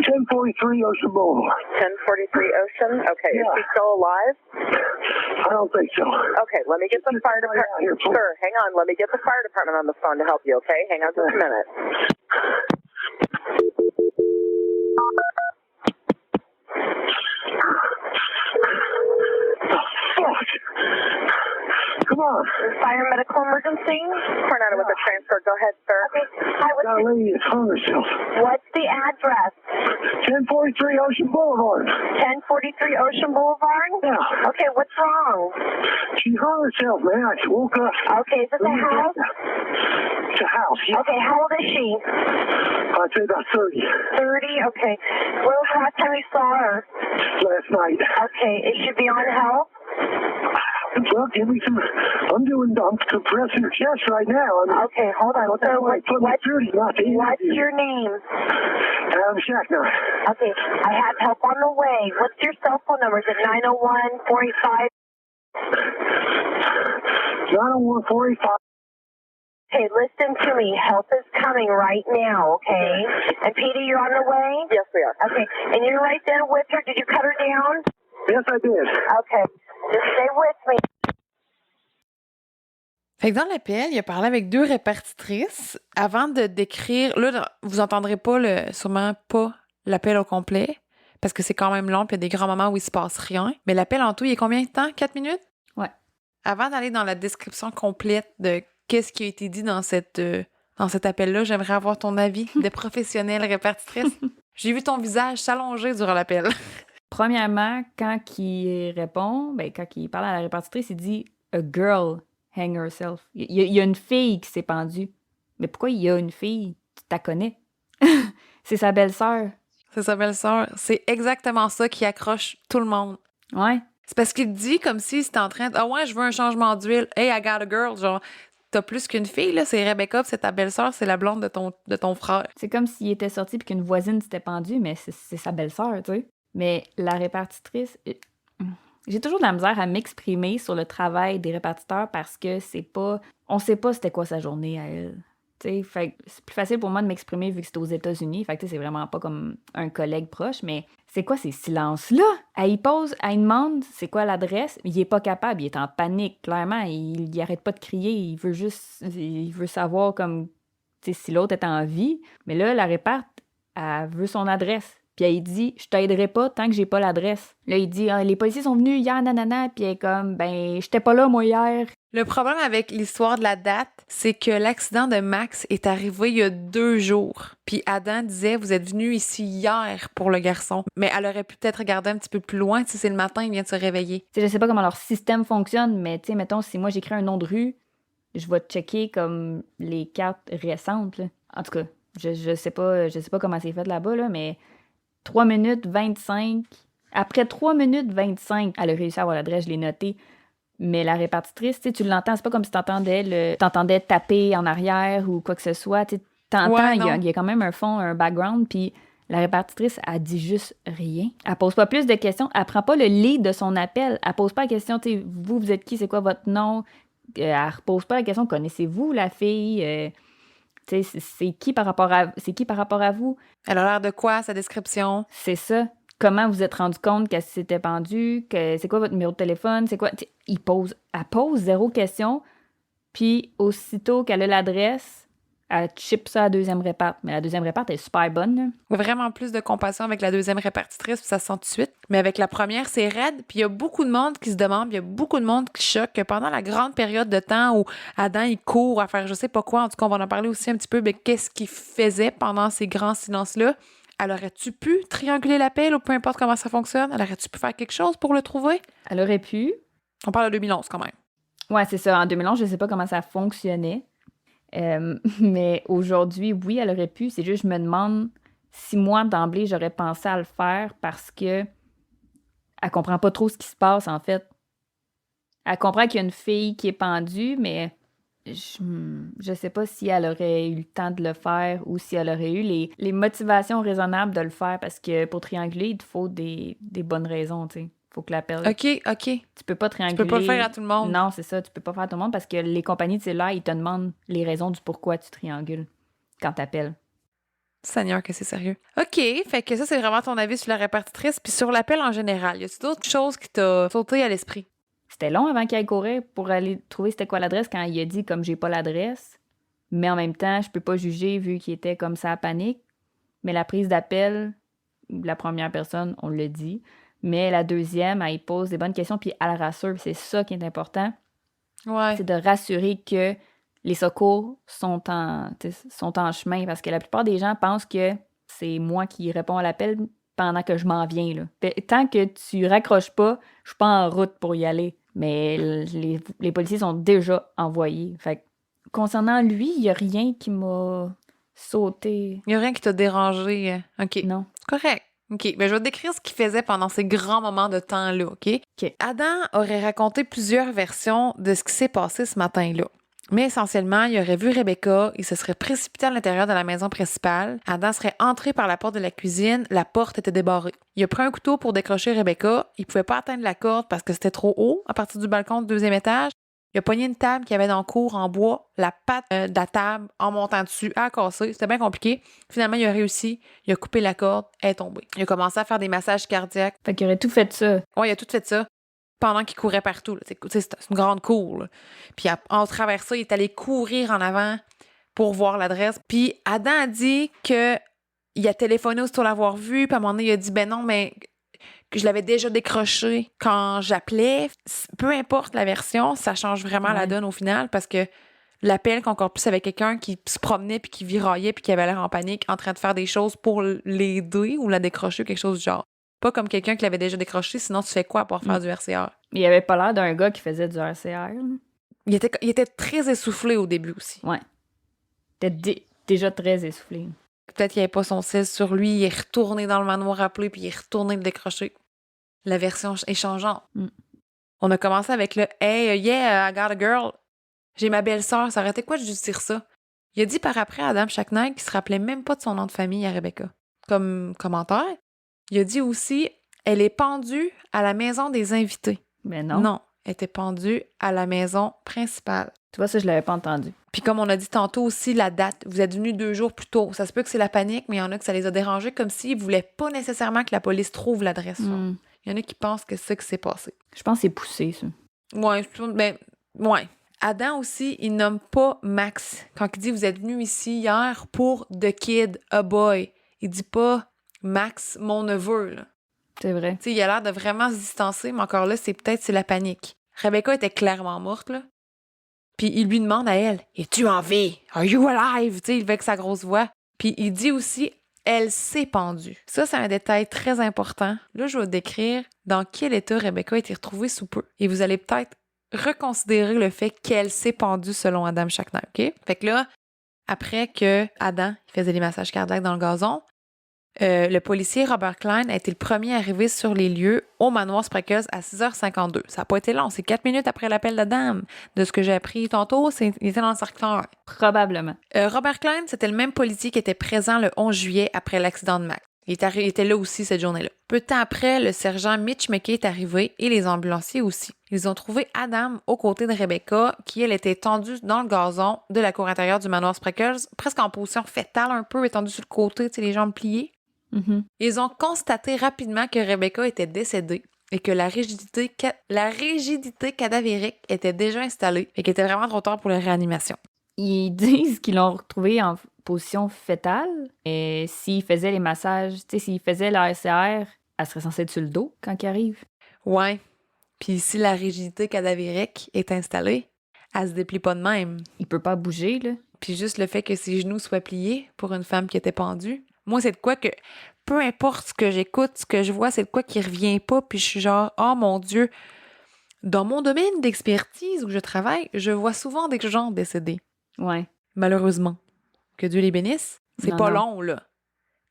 1043 Ocean Boulevard. 1043 Ocean. Okay, Yeah. is he still alive? I don't think so. Okay, let me get the fire department. Here, please. Sir, hang on. Let me get the fire department on the phone to help you, okay? Hang on just a minute. Fuck! Come on. Fire medical emergency? Coronado with a transfer. Go ahead, sir. Okay. Hi, That lady has hung herself. what's the address? 1043 Ocean Boulevard. 1043 Ocean Boulevard? Yeah. Okay, what's wrong? She hung herself, man. I just woke up. Okay, is this a house? It's a house. Yeah. Okay, how old is she? I'd say about 30 30? Okay. When was the last time you saw her? last night. Okay, is she beyond help? Well, give me some. I'm compressing her chest right now. Okay, hold on. So, Put me through to not the what's interview. your name? Adam Shackner. Okay, I have help on the way. What's your cell phone number? Is it 901-485? 901-485. Okay, listen to me. Help is coming right now, okay? And Peter, you're on the way? Yes, we are. Okay, and you're right there with her. Did you cut her down? Yes, I did. Okay, just stay with me. Fait que dans l'appel, il a parlé avec 2 répartitrices avant de décrire. Là, vous entendrez pas sûrement pas l'appel au complet parce que c'est quand même long puis il y a des grands moments où il se passe rien. Mais l'appel en tout, il est combien de temps? 4 minutes? Ouais. Avant d'aller dans la description complète de qu'est-ce qui a été dit dans cet appel-là, j'aimerais avoir ton avis de professionnelle répartitrice. J'ai vu ton visage s'allonger durant l'appel. Premièrement, quand il répond, quand il parle à la répartitrice, il dit « a girl hang herself ». Il y a une fille qui s'est pendue. Mais pourquoi il y a une fille? Tu la connais. C'est sa belle-sœur. C'est sa belle-sœur. C'est exactement ça qui accroche tout le monde. Ouais. C'est parce qu'il dit comme si c'était en train de « Ah ouais, je veux un changement d'huile. Hey, I got a girl. » Genre, t'as plus qu'une fille, là. C'est Rebecca, puis c'est ta belle-sœur, c'est la blonde de ton frère. C'est comme s'il était sorti puis qu'une voisine s'était pendue, mais c'est sa belle-sœur, tu sais. Mais la répartitrice... J'ai toujours de la misère à m'exprimer sur le travail des répartiteurs parce que c'est pas... On sait pas c'était quoi sa journée à elle. T'sais, fait que c'est plus facile pour moi de m'exprimer vu que c'est aux États-Unis. Fait que c'est vraiment pas comme un collègue proche, mais c'est quoi ces silences-là? Elle demande c'est quoi l'adresse, mais il est pas capable, il est en panique, clairement. Il arrête pas de crier, il veut savoir comme si l'autre est en vie. Mais là, la réparte, elle veut son adresse. Puis elle dit « Je t'aiderai pas tant que j'ai pas l'adresse. » Là, il dit « Les policiers sont venus hier, nanana. » Puis elle est comme « Ben, j'étais pas là, moi, hier. » Le problème avec l'histoire de la date, c'est que l'accident de Max est arrivé il y a 2 jours. Puis Adam disait « Vous êtes venu ici hier pour le garçon. » Mais elle aurait pu peut-être regarder un petit peu plus loin si c'est le matin, il vient de se réveiller. T'sais, je sais pas comment leur système fonctionne, mais tu sais, mettons, si moi j'écris un nom de rue, je vais checker comme les cartes récentes, là. En tout cas, je sais pas comment c'est fait là-bas, là, mais 3 minutes 25. Après 3 minutes 25, elle a réussi à avoir l'adresse, je l'ai noté. Mais la répartitrice, tu l'entends, c'est pas comme si t'entendais taper en arrière ou quoi que ce soit. T'entends, Ouais, il y a quand même un fond, un background, puis la répartitrice, elle dit juste rien. Elle pose pas plus de questions. Elle prend pas le lead de son appel. Elle pose pas la question, vous êtes qui, c'est quoi votre nom? Elle repose pas la question, connaissez-vous la fille? C'est qui par rapport à vous? Elle a l'air de quoi, sa description? C'est ça. Comment vous êtes rendu compte qu'elle s'était pendue? C'est quoi votre numéro de téléphone? C'est quoi? Elle pose 0 question. Puis, aussitôt qu'elle a l'adresse, Elle chip ça à la deuxième réparte. Mais la deuxième réparte est super bonne, là. Vraiment plus de compassion avec la deuxième répartitrice, puis ça se sent tout de suite. Mais avec la première, c'est raide, puis il y a beaucoup de monde qui se demande, puis il y a beaucoup de monde qui choque que pendant la grande période de temps où Adam, il court à faire je sais pas quoi, en tout cas, on va en parler aussi un petit peu, mais qu'est-ce qu'il faisait pendant ces grands silences-là? Elle aurait-tu pu trianguler l'appel ou peu importe comment ça fonctionne? Elle aurait-tu pu faire quelque chose pour le trouver? Elle aurait pu. On parle de 2011 quand même. Ouais, c'est ça. En 2011, je sais pas comment ça fonctionnait. Mais aujourd'hui, oui, elle aurait pu. C'est juste, je me demande si moi, d'emblée, j'aurais pensé à le faire parce que elle comprend pas trop ce qui se passe, en fait. Elle comprend qu'il y a une fille qui est pendue, mais je sais pas si elle aurait eu le temps de le faire ou si elle aurait eu les motivations raisonnables de le faire parce que pour trianguler, il te faut des bonnes raisons, tu sais. Faut que l'appel... OK. Tu peux pas trianguler... Tu peux pas le faire à tout le monde. Non, c'est ça. Tu peux pas faire à tout le monde parce que les compagnies de cellulaire, ils te demandent les raisons du pourquoi tu triangules quand t'appelles. Seigneur, que c'est sérieux. OK, fait que ça, c'est vraiment ton avis sur la répartitrice. Puis sur l'appel en général, y a-t-il d'autres choses qui t'a sauté à l'esprit? C'était long avant qu'il aille courir pour aller trouver c'était quoi l'adresse quand il a dit comme j'ai pas l'adresse. Mais en même temps, je peux pas juger vu qu'il était comme ça à panique. Mais la prise d'appel, la première personne, on le dit. Mais la deuxième, elle pose des bonnes questions puis elle rassure. C'est ça qui est important. Ouais. C'est de rassurer que les secours sont en chemin parce que la plupart des gens pensent que c'est moi qui réponds à l'appel pendant que je m'en viens. Là. Tant que tu raccroches pas, je suis pas en route pour y aller. Mais les policiers sont déjà envoyés. Fait que, concernant lui, il y a rien qui m'a sauté. Il y a rien qui t'a dérangé. OK. Non. C'est correct. OK. Ben, je vais te décrire ce qu'il faisait pendant ces grands moments de temps-là, OK? Adam aurait raconté plusieurs versions de ce qui s'est passé ce matin-là. Mais essentiellement, il aurait vu Rebecca, il se serait précipité à l'intérieur de la maison principale. Adam serait entré par la porte de la cuisine, la porte était débarrée. Il a pris un couteau pour décrocher Rebecca, il pouvait pas atteindre la corde parce que c'était trop haut à partir du balcon du deuxième étage. Il a pogné une table qu'il y avait dans le cour en bois, la patte de la table en montant dessus a cassé. C'était bien compliqué. Finalement, il a réussi, il a coupé la corde, elle est tombée. Il a commencé à faire des massages cardiaques. Fait qu'il aurait tout fait ça. Ouais, il a tout fait ça pendant qu'il courait partout. C'est une grande cour. Là. Puis en travers ça, il est allé courir en avant pour voir l'adresse. Puis Adam a dit qu'il a téléphoné aussitôt l'avoir vu. Puis à un moment donné, il a dit « Ben non, mais que je l'avais déjà décroché quand j'appelais. » Peu importe la version, ça change vraiment la donne au final parce que l'appel qu'encore plus avec quelqu'un qui se promenait puis qui viraillait puis qui avait l'air en panique en train de faire des choses pour l'aider ou la décrocher ou quelque chose du genre. Pas comme quelqu'un qui l'avait déjà décroché, sinon tu fais quoi pour faire du RCR? Il avait pas l'air d'un gars qui faisait du RCR. Il était très essoufflé au début aussi. Ouais. Il était déjà très essoufflé. Peut-être qu'il n'y avait pas son cell sur lui, il est retourné dans le manoir appelé puis il est retourné le décrocher. La version est changeante. On a commencé avec le « Hey, yeah, I got a girl. J'ai ma belle-sœur. » Ça aurait été quoi de juste dire ça? Il a dit par après à Adam Shacknight qu'il se rappelait même pas de son nom de famille à Rebecca. Comme commentaire. Il a dit aussi, elle est pendue à la maison des invités. Mais non. Non, elle était pendue à la maison principale. Tu vois, ça, je l'avais pas entendu. Puis comme on a dit tantôt aussi, la date. Vous êtes venus 2 jours plus tôt. Ça se peut que c'est la panique, mais il y en a que ça les a dérangés comme s'ils voulaient pas nécessairement que la police trouve l'adresse. Il y en a qui pensent que c'est ça qui s'est passé. Je pense que c'est poussé, ça. Ouais. Adam aussi, il nomme pas Max. Quand il dit « Vous êtes venus ici hier pour The Kid, a boy », il dit pas Max, mon neveu, là. C'est vrai. T'sais, il a l'air de vraiment se distancer, mais encore là, c'est la panique. Rebecca était clairement morte, là. Puis il lui demande à elle, « Es-tu en vie? Are you alive? » T'sais, il fait avec sa grosse voix. Puis il dit aussi, « Elle s'est pendue. » Ça, c'est un détail très important. Là, je vais décrire dans quel état Rebecca a été retrouvée sous peu. Et vous allez peut-être reconsidérer le fait qu'elle s'est pendue selon Adam Shacknight, OK? Fait que là, après que Adam il faisait des massages cardiaques dans le gazon, le policier Robert Klein a été le premier arrivé sur les lieux au manoir Spreckels à 6h52. Ça n'a pas été long, c'est 4 minutes après l'appel de Dame. De ce que j'ai appris tantôt, il était dans le cercle. Probablement. Robert Klein, c'était le même policier qui était présent le 11 juillet après l'accident de Max. Il était là aussi cette journée-là. Peu de temps après, le sergent Mitch McKay est arrivé et les ambulanciers aussi. Ils ont trouvé Adam aux côtés de Rebecca, qui, elle, était tendue dans le gazon de la cour intérieure du manoir Spreckels, presque en position fétale un peu, étendue sur le côté, les jambes pliées. Ils ont constaté rapidement que Rebecca était décédée et que la rigidité cadavérique était déjà installée et qu'il était vraiment trop tard pour la réanimation. Ils disent qu'ils l'ont retrouvé en position fétale. Et s'il faisait les massages, tu sais, s'il faisait la SCR, elle serait censée être sur le dos quand il arrive. Ouais. Puis si la rigidité cadavérique est installée, elle se déplie pas de même. Il peut pas bouger, là. Puis juste le fait que ses genoux soient pliés pour une femme qui était pendue, moi, c'est de quoi que, peu importe ce que j'écoute, ce que je vois, c'est de quoi qui revient pas. Puis je suis genre, oh mon Dieu, dans mon domaine d'expertise où je travaille, je vois souvent des gens décédés. Ouais. Malheureusement. Que Dieu les bénisse. C'est Non, pas non. long, là.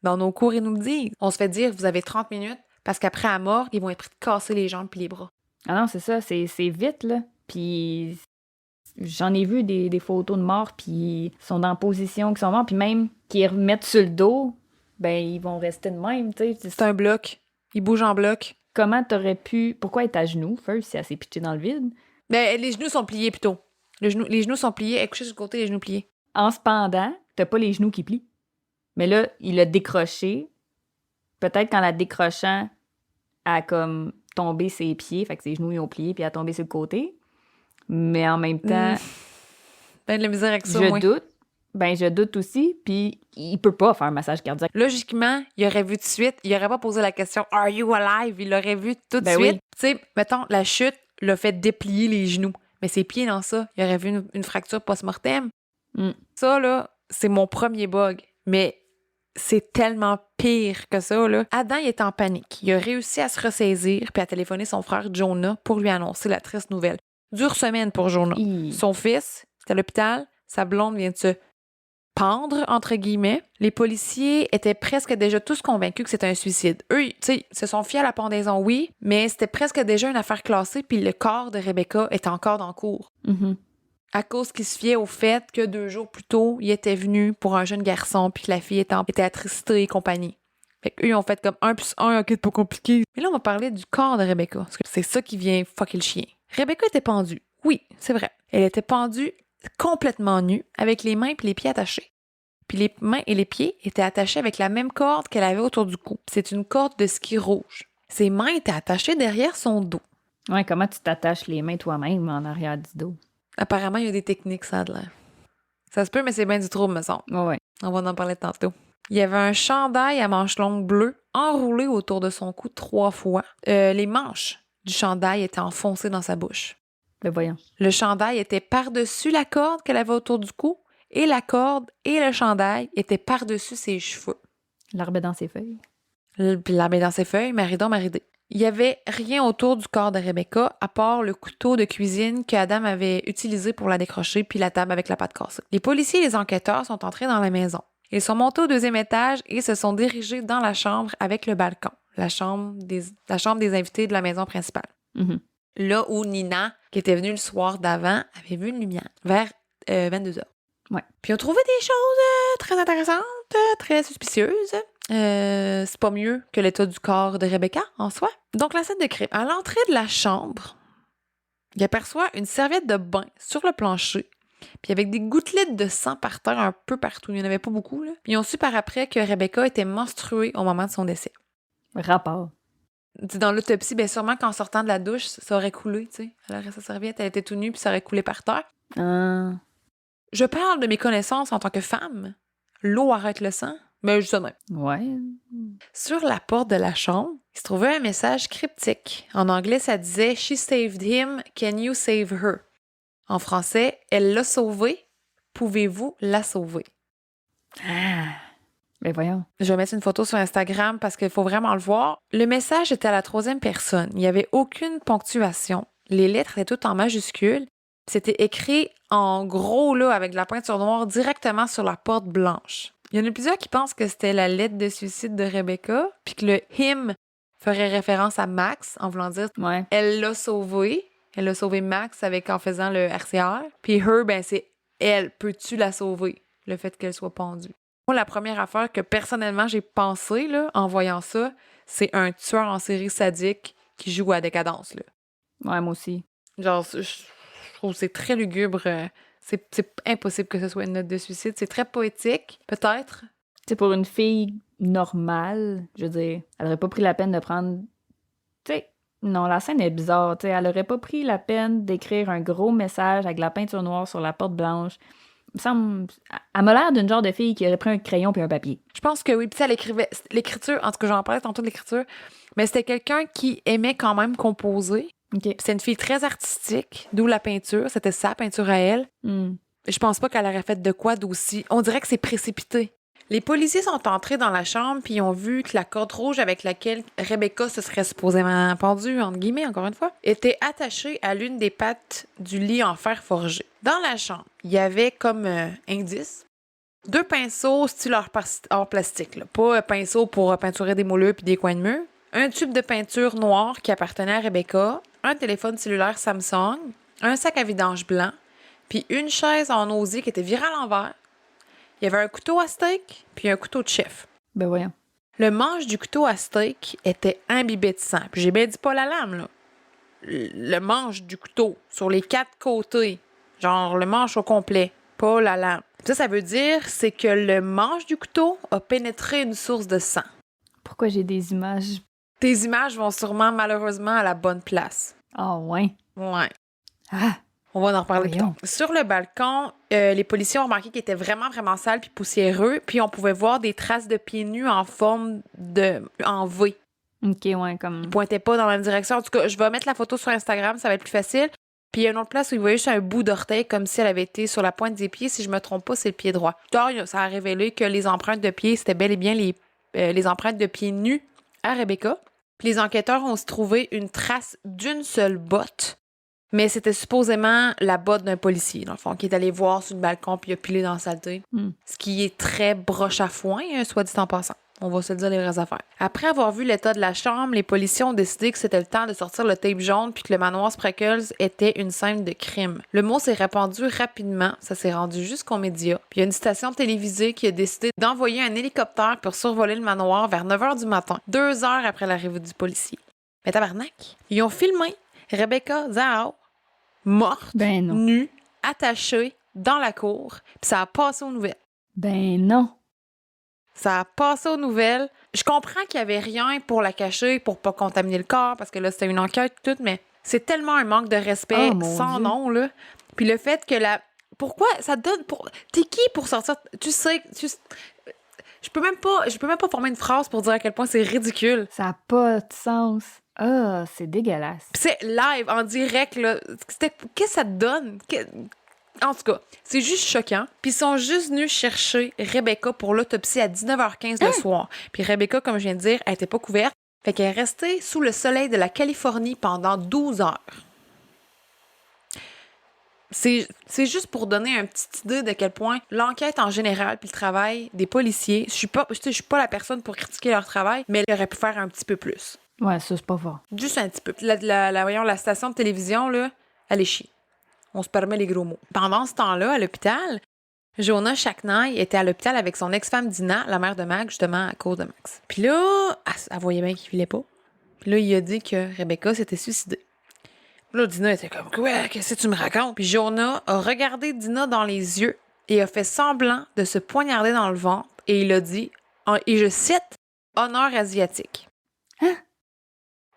Dans nos cours, ils nous le disent. On se fait dire, vous avez 30 minutes, parce qu'après, à mort, ils vont être pris de casser les jambes puis les bras. Ah non, c'est ça, c'est vite, là. Puis j'en ai vu des photos de morts, puis ils sont dans la position qu'ils sont morts, puis même qu'ils remettent sur le dos, ben ils vont rester de même, tu sais. C'est un bloc. Ils bougent en bloc. Comment t'aurais pu... Pourquoi être à genoux, first, si elle s'est pitchée dans le vide? Ben, les genoux sont pliés, plutôt. Les genoux sont pliés. Elle est couchée sur le côté, les genoux pliés. En se pendant, t'as pas les genoux qui plient. Mais là, il a décroché. Peut-être qu'en la décrochant, elle a comme tombé ses pieds, fait que ses genoux ils ont plié, puis elle a tombé sur le côté. Mais en même temps, Ben, de la misère avec ça, je moi. doute. Ben, je doute aussi, puis il peut pas faire un massage cardiaque. Logiquement, il aurait vu tout de suite, il aurait pas posé la question « Are you alive? » Il l'aurait vu tout de Ben suite. oui. Tu sais, mettons, la chute l'a fait déplier les genoux. Mais ses pieds dans ça, il aurait vu une fracture post-mortem. Mm. Ça, là, c'est mon premier bug. Mais c'est tellement pire que ça, là. Adam, il est en panique. Il a réussi à se ressaisir puis à téléphoner son frère Jonah pour lui annoncer la triste nouvelle. Dure semaine pour Jonah. Son fils, c'est à l'hôpital. Sa blonde vient de se pendre, entre guillemets. Les policiers étaient presque déjà tous convaincus que c'était un suicide. Eux, tu sais, se sont fiés à la pendaison, oui, mais c'était presque déjà une affaire classée, puis le corps de Rebecca était encore dans le cours. Mhm. À cause qu'ils se fiaient au fait que 2 jours plus tôt, il était venu pour un jeune garçon, puis que la fille était attristée et compagnie. Fait qu'eux, ils ont fait comme 1 + 1, ok, c'est pas compliqué. Mais là, on va parler du corps de Rebecca, parce que c'est ça qui vient fucker le chien. Rebecca était pendue. Oui, c'est vrai. Elle était pendue complètement nue, avec les mains et les pieds attachés. Puis les mains et les pieds étaient attachés avec la même corde qu'elle avait autour du cou. C'est une corde de ski rouge. Ses mains étaient attachées derrière son dos. Ouais, comment tu t'attaches les mains toi-même en arrière du dos? Apparemment, il y a des techniques, ça a de l'air. Ça se peut, mais c'est bien du trouble, me semble. Ouais. On va en parler tantôt. Il y avait un chandail à manches longues bleues enroulé autour de son cou 3 fois. Les manches du chandail étaient enfoncées dans sa bouche. Ben voyons. Le chandail était par-dessus la corde qu'elle avait autour du cou et la corde et le chandail étaient par-dessus ses cheveux. L'arbre dans ses feuilles. Puis l'arbre est dans ses feuilles, maridon, maridé. Il n'y avait rien autour du corps de Rebecca à part le couteau de cuisine qu'Adam avait utilisé pour la décrocher puis la table avec la patte cassée. Les policiers et les enquêteurs sont entrés dans la maison. Ils sont montés au 2e étage et se sont dirigés dans la chambre avec le balcon, la chambre des invités de la maison principale. Mhm. Là où Nina, qui était venue le soir d'avant, avait vu une lumière vers 22h. Ouais. Puis ils ont trouvé des choses très intéressantes, très suspicieuses. C'est pas mieux que l'état du corps de Rebecca en soi. Donc la scène de crime. À l'entrée de la chambre, il aperçoit une serviette de bain sur le plancher, puis avec des gouttelettes de sang par terre un peu partout. Il n'y en avait pas beaucoup, là. Puis ils ont su par après que Rebecca était menstruée au moment de son décès. Rapport. T'sais, dans l'autopsie, bien sûrement qu'en sortant de la douche, ça aurait coulé, tu sais. Elle aurait sa serviette, elle était tout nue, puis ça aurait coulé par terre. Ah. Je parle de mes connaissances en tant que femme. L'eau arrête le sang, mais juste de même. Ouais. Sur la porte de la chambre, il se trouvait un message cryptique. En anglais, ça disait « She saved him, can you save her? » En français, « Elle l'a sauvé, pouvez-vous la sauver? » Ah. Ben voyons. Je vais mettre une photo sur Instagram parce qu'il faut vraiment le voir. Le message était à la 3e personne. Il n'y avait aucune ponctuation. Les lettres étaient toutes en majuscules. C'était écrit en gros, là, avec de la peinture noire, directement sur la porte blanche. Il y en a plusieurs qui pensent que c'était la lettre de suicide de Rebecca, puis que le « him » ferait référence à Max, en voulant dire Ouais. « elle l'a sauvé ». Elle a sauvé Max en faisant le RCR. Puis « her », ben c'est « elle, peux-tu la sauver ?» Le fait qu'elle soit pendue. Moi, la première affaire que personnellement j'ai pensé là, en voyant ça, c'est un tueur en série sadique qui joue à décadence. Là. Ouais, moi aussi. Genre, je trouve que c'est très lugubre. C'est impossible que ce soit une note de suicide. C'est très poétique, peut-être. Tu sais, pour une fille normale, je veux dire, elle aurait pas pris la peine de prendre... Tu sais, non, la scène est bizarre. Tu sais, elle aurait pas pris la peine d'écrire un gros message avec de la peinture noire sur la porte blanche. Elle m'a l'air d'une genre de fille qui aurait pris un crayon puis un papier. Je pense que oui. Puis elle écrivait l'écriture, en tout cas, j'en parlais tantôt de l'écriture, mais c'était quelqu'un qui aimait quand même composer. OK. Puis c'était une fille très artistique, d'où la peinture. C'était sa peinture à elle. Je pense pas qu'elle aurait fait de quoi d'aussi. On dirait que c'est précipité. Les policiers sont entrés dans la chambre puis ils ont vu que la corde rouge avec laquelle Rebecca se serait supposément pendue, entre guillemets, encore une fois, était attachée à l'une des pattes du lit en fer forgé. Dans la chambre, il y avait comme indice 2 pinceaux style hors plastique, là. Pas pinceaux pour peinturer des moulures puis des coins de mur. Un tube de peinture noir qui appartenait à Rebecca, un téléphone cellulaire Samsung, un sac à vidange blanc, puis une chaise en osier qui était virée à l'envers. Il y avait un couteau à steak puis un couteau de chef. Ben voyons. Le manche du couteau à steak était imbibé de sang. Puis j'ai bien dit pas la lame, là. Le manche du couteau sur les 4 côtés. Genre le manche au complet, pas la lame. Ça veut dire c'est que le manche du couteau a pénétré une source de sang. Pourquoi j'ai des images? Tes images vont sûrement, malheureusement, à la bonne place. Ah, ouais. Ouais. Ah! On va en reparler plus Voyons. tard. Sur le balcon, les policiers ont remarqué qu'il était vraiment, vraiment sale puis poussiéreux. Puis on pouvait voir des traces de pieds nus en forme en V. OK, ouais, comme... Ils pointaient pas dans la même direction. En tout cas, je vais mettre la photo sur Instagram, ça va être plus facile. Puis il y a une autre place où il voyait juste un bout d'orteil comme si elle avait été sur la pointe des pieds. Si je me trompe pas, c'est le pied droit. Plus tard, ça a révélé que les empreintes de pieds, c'était bel et bien les empreintes de pieds nus à Rebecca. Puis les enquêteurs ont aussi trouvé une trace d'une seule botte. Mais c'était supposément la botte d'un policier, dans le fond, qui est allé voir sur le balcon puis il a pilé dans la saleté. Ce qui est très broche à foin, soit dit en passant. On va se dire les vraies affaires. Après avoir vu l'état de la chambre, les policiers ont décidé que c'était le temps de sortir le tape jaune puis que le manoir Spreckles était une scène de crime. Le mot s'est répandu rapidement, ça s'est rendu jusqu'aux médias. Puis il y a une station télévisée qui a décidé d'envoyer un hélicoptère pour survoler le manoir vers 9h du matin, 2 heures après l'arrivée du policier. Mais tabarnak, ils ont filmé Rebecca Zahau morte, Ben non. nue, attachée dans la cour, puis ça a passé aux nouvelles. Ben non. Ça a passé aux nouvelles. Je comprends qu'il n'y avait rien pour la cacher, pour pas contaminer le corps, parce que là, c'était une enquête tout, mais c'est tellement un manque de respect Oh, mon sans Dieu. nom, là. Puis le fait que Pourquoi ça donne... T'es qui pour sortir... Tu sais... Je peux même pas former une phrase pour dire à quel point c'est ridicule. Ça n'a pas de sens. Ah, c'est dégueulasse. Puis c'est live, en direct, là. Qu'est-ce que ça te donne? En tout cas, c'est juste choquant. Puis ils sont juste venus chercher Rebecca pour l'autopsie à 19h15 le soir. Puis Rebecca, comme je viens de dire, elle était pas couverte. Fait qu'elle est restée sous le soleil de la Californie pendant 12 heures. C'est juste pour donner une petite idée de quel point l'enquête en général puis le travail des policiers, je suis pas la personne pour critiquer leur travail, mais ils auraient pu faire un petit peu plus. Ouais, ça, c'est pas fort. Juste un petit peu. La station de télévision, là, elle est chier. On se permet les gros mots. Pendant ce temps-là, à l'hôpital, Jonah Shacknai était à l'hôpital avec son ex-femme Dina, la mère de Max, justement, à cause de Max. Puis là, elle voyait bien qu'il filait pas. Puis là, il a dit que Rebecca s'était suicidée. Puis là, Dina était comme, ouais, qu'est-ce que tu me racontes? Puis Jonah a regardé Dina dans les yeux et a fait semblant de se poignarder dans le ventre et il a dit, et je cite, « honneur asiatique ». Hein?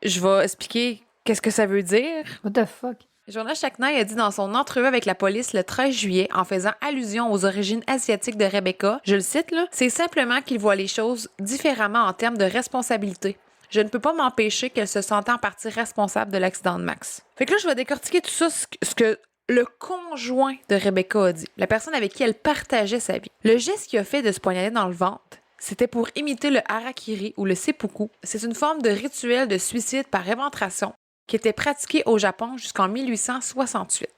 Je vais expliquer qu'est-ce que ça veut dire. What the fuck? Jonah Shacknai a dit dans son entrevue avec la police le 13 juillet, en faisant allusion aux origines asiatiques de Rebecca, je le cite là, « C'est simplement qu'il voit les choses différemment en termes de responsabilité. Je ne peux pas m'empêcher qu'elle se sentait en partie responsable de l'accident de Max. » Fait que là, je vais décortiquer tout ça, ce que le conjoint de Rebecca a dit, la personne avec qui elle partageait sa vie. Le geste qu'il a fait de se poignarder dans le ventre, c'était pour imiter le harakiri ou le seppuku. C'est une forme de rituel de suicide par éventration qui était pratiqué au Japon jusqu'en 1868.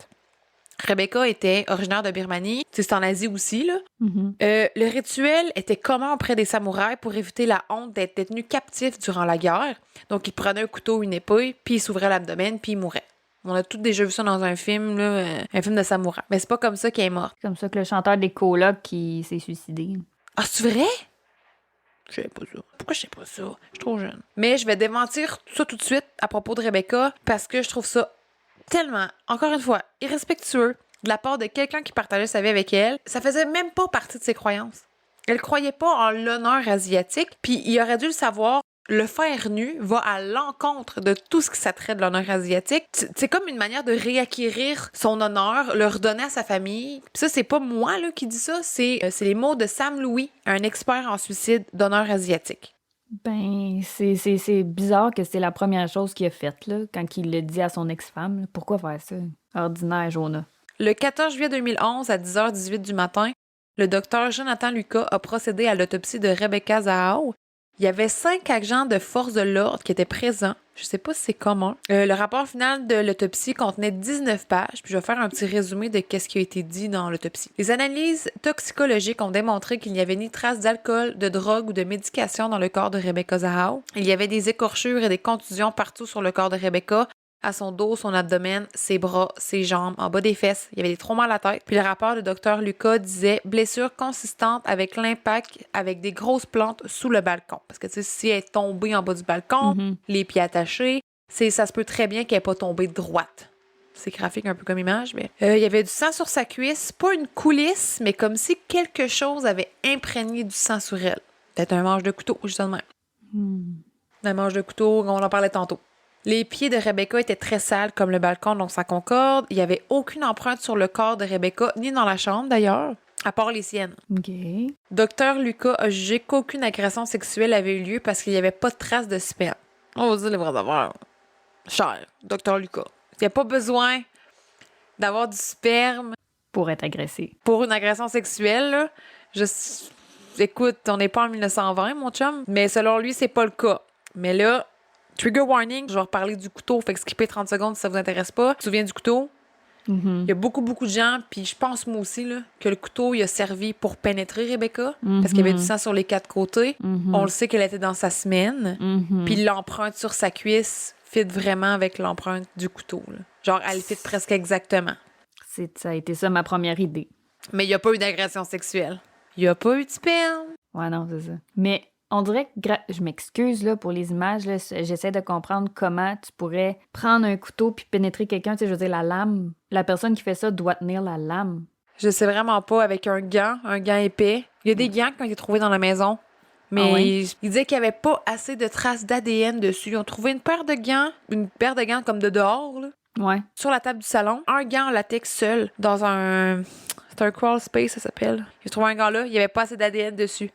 Rebecca était originaire de Birmanie, c'est en Asie aussi, là. Le rituel était commun auprès des samouraïs pour éviter la honte d'être détenu captif durant la guerre. Donc, ils prenaient un couteau ou une épée, puis ils s'ouvraient l'abdomen, puis ils mouraient. On a tous déjà vu ça dans un film, là, un film de samouraï. Mais c'est pas comme ça qu'elle est morte. C'est comme ça que le chanteur des colocs qui s'est suicidé. Ah, c'est vrai? Je savais pas ça. Pourquoi je sais pas ça? Je suis trop jeune. Mais je vais démentir ça tout de suite à propos de Rebecca parce que je trouve ça tellement, encore une fois, irrespectueux de la part de quelqu'un qui partageait sa vie avec elle. Ça faisait même pas partie de ses croyances. Elle croyait pas en l'honneur asiatique, puis il aurait dû le savoir. le faire nu va à l'encontre de tout ce qui s'attrait de l'honneur asiatique. C'est comme une manière de réacquérir son honneur, le redonner à sa famille. Puis ça, c'est pas moi là, qui dis ça, c'est les mots de Sam Louis, un expert en suicide d'honneur asiatique. Ben, c'est bizarre que c'est la première chose qu'il a faite, là, quand il le dit à son ex-femme. Là. Pourquoi faire ça? Ordinaire, Jonah. Le 14 juillet 2011, à 10h18 du matin, le docteur Jonathan Lucas a procédé à l'autopsie de Rebecca Zahau. Il y avait 5 agents de force de l'ordre qui étaient présents. Je sais pas si c'est commun. Le rapport final de l'autopsie contenait 19 pages, puis je vais faire un petit résumé de ce qui a été dit dans l'autopsie. Les analyses toxicologiques ont démontré qu'il n'y avait ni trace d'alcool, de drogue ou de médication dans le corps de Rebecca Zahau. Il y avait des écorchures et des contusions partout sur le corps de Rebecca, à son dos, son abdomen, ses bras, ses jambes, en bas des fesses. Il y avait des traumas à la tête. Puis le rapport du docteur Lucas disait blessure consistante avec l'impact avec des grosses plantes sous le balcon. Parce que tu sais, si elle est tombée en bas du balcon, les pieds attachés, ça se peut très bien qu'elle n'ait pas tombé droite. C'est graphique un peu comme image, mais... il y avait du sang sur sa cuisse, pas une coulisse, mais comme si quelque chose avait imprégné du sang sur elle. Peut-être un manche de couteau, justement. Un manche de couteau, on en parlait tantôt. Les pieds de Rebecca étaient très sales comme le balcon, donc ça concorde. Il n'y avait aucune empreinte sur le corps de Rebecca, ni dans la chambre d'ailleurs, à part les siennes. OK. Docteur Lucas a jugé qu'aucune agression sexuelle avait eu lieu parce qu'il n'y avait pas de traces de sperme. On va dire les vrais affaires. Cher, Docteur Lucas. Il n'y a pas besoin d'avoir du sperme Pour être agressé. pour une agression sexuelle. Là. Écoute, on n'est pas en 1920, mon chum, mais selon lui, c'est pas le cas. Mais là, trigger warning, je vais reparler du couteau, fait que skipper 30 secondes si ça vous intéresse pas. Tu te souviens du couteau? Il y a beaucoup de gens, puis je pense moi aussi, là, que le couteau, il a servi pour pénétrer Rebecca, parce qu'il y avait du sang sur les 4 côtés. On le sait qu'elle était dans sa semaine, puis l'empreinte sur sa cuisse fit vraiment avec l'empreinte du couteau. Là. Genre, elle fit presque exactement. Ça a été ça ma première idée. Mais il n'y a pas eu d'agression sexuelle. Il n'y a pas eu de sperme. Ouais, non, c'est ça. Mais on dirait que, je m'excuse là, pour les images, là, j'essaie de comprendre comment tu pourrais prendre un couteau puis pénétrer quelqu'un. Tu sais, je veux dire, la lame, la personne qui fait ça doit tenir la lame. Je sais vraiment pas, avec un gant épais. Il y a des gants qui ont été trouvés dans la maison, mais il disait qu'il n'y avait pas assez de traces d'ADN dessus. Ils ont trouvé une paire de gants comme de dehors, là, Ouais. sur la table du salon. Un gant en latex seul, dans un... C'est un crawl space, ça s'appelle. Ils ont trouvé un gant là, il n'y avait pas assez d'ADN dessus.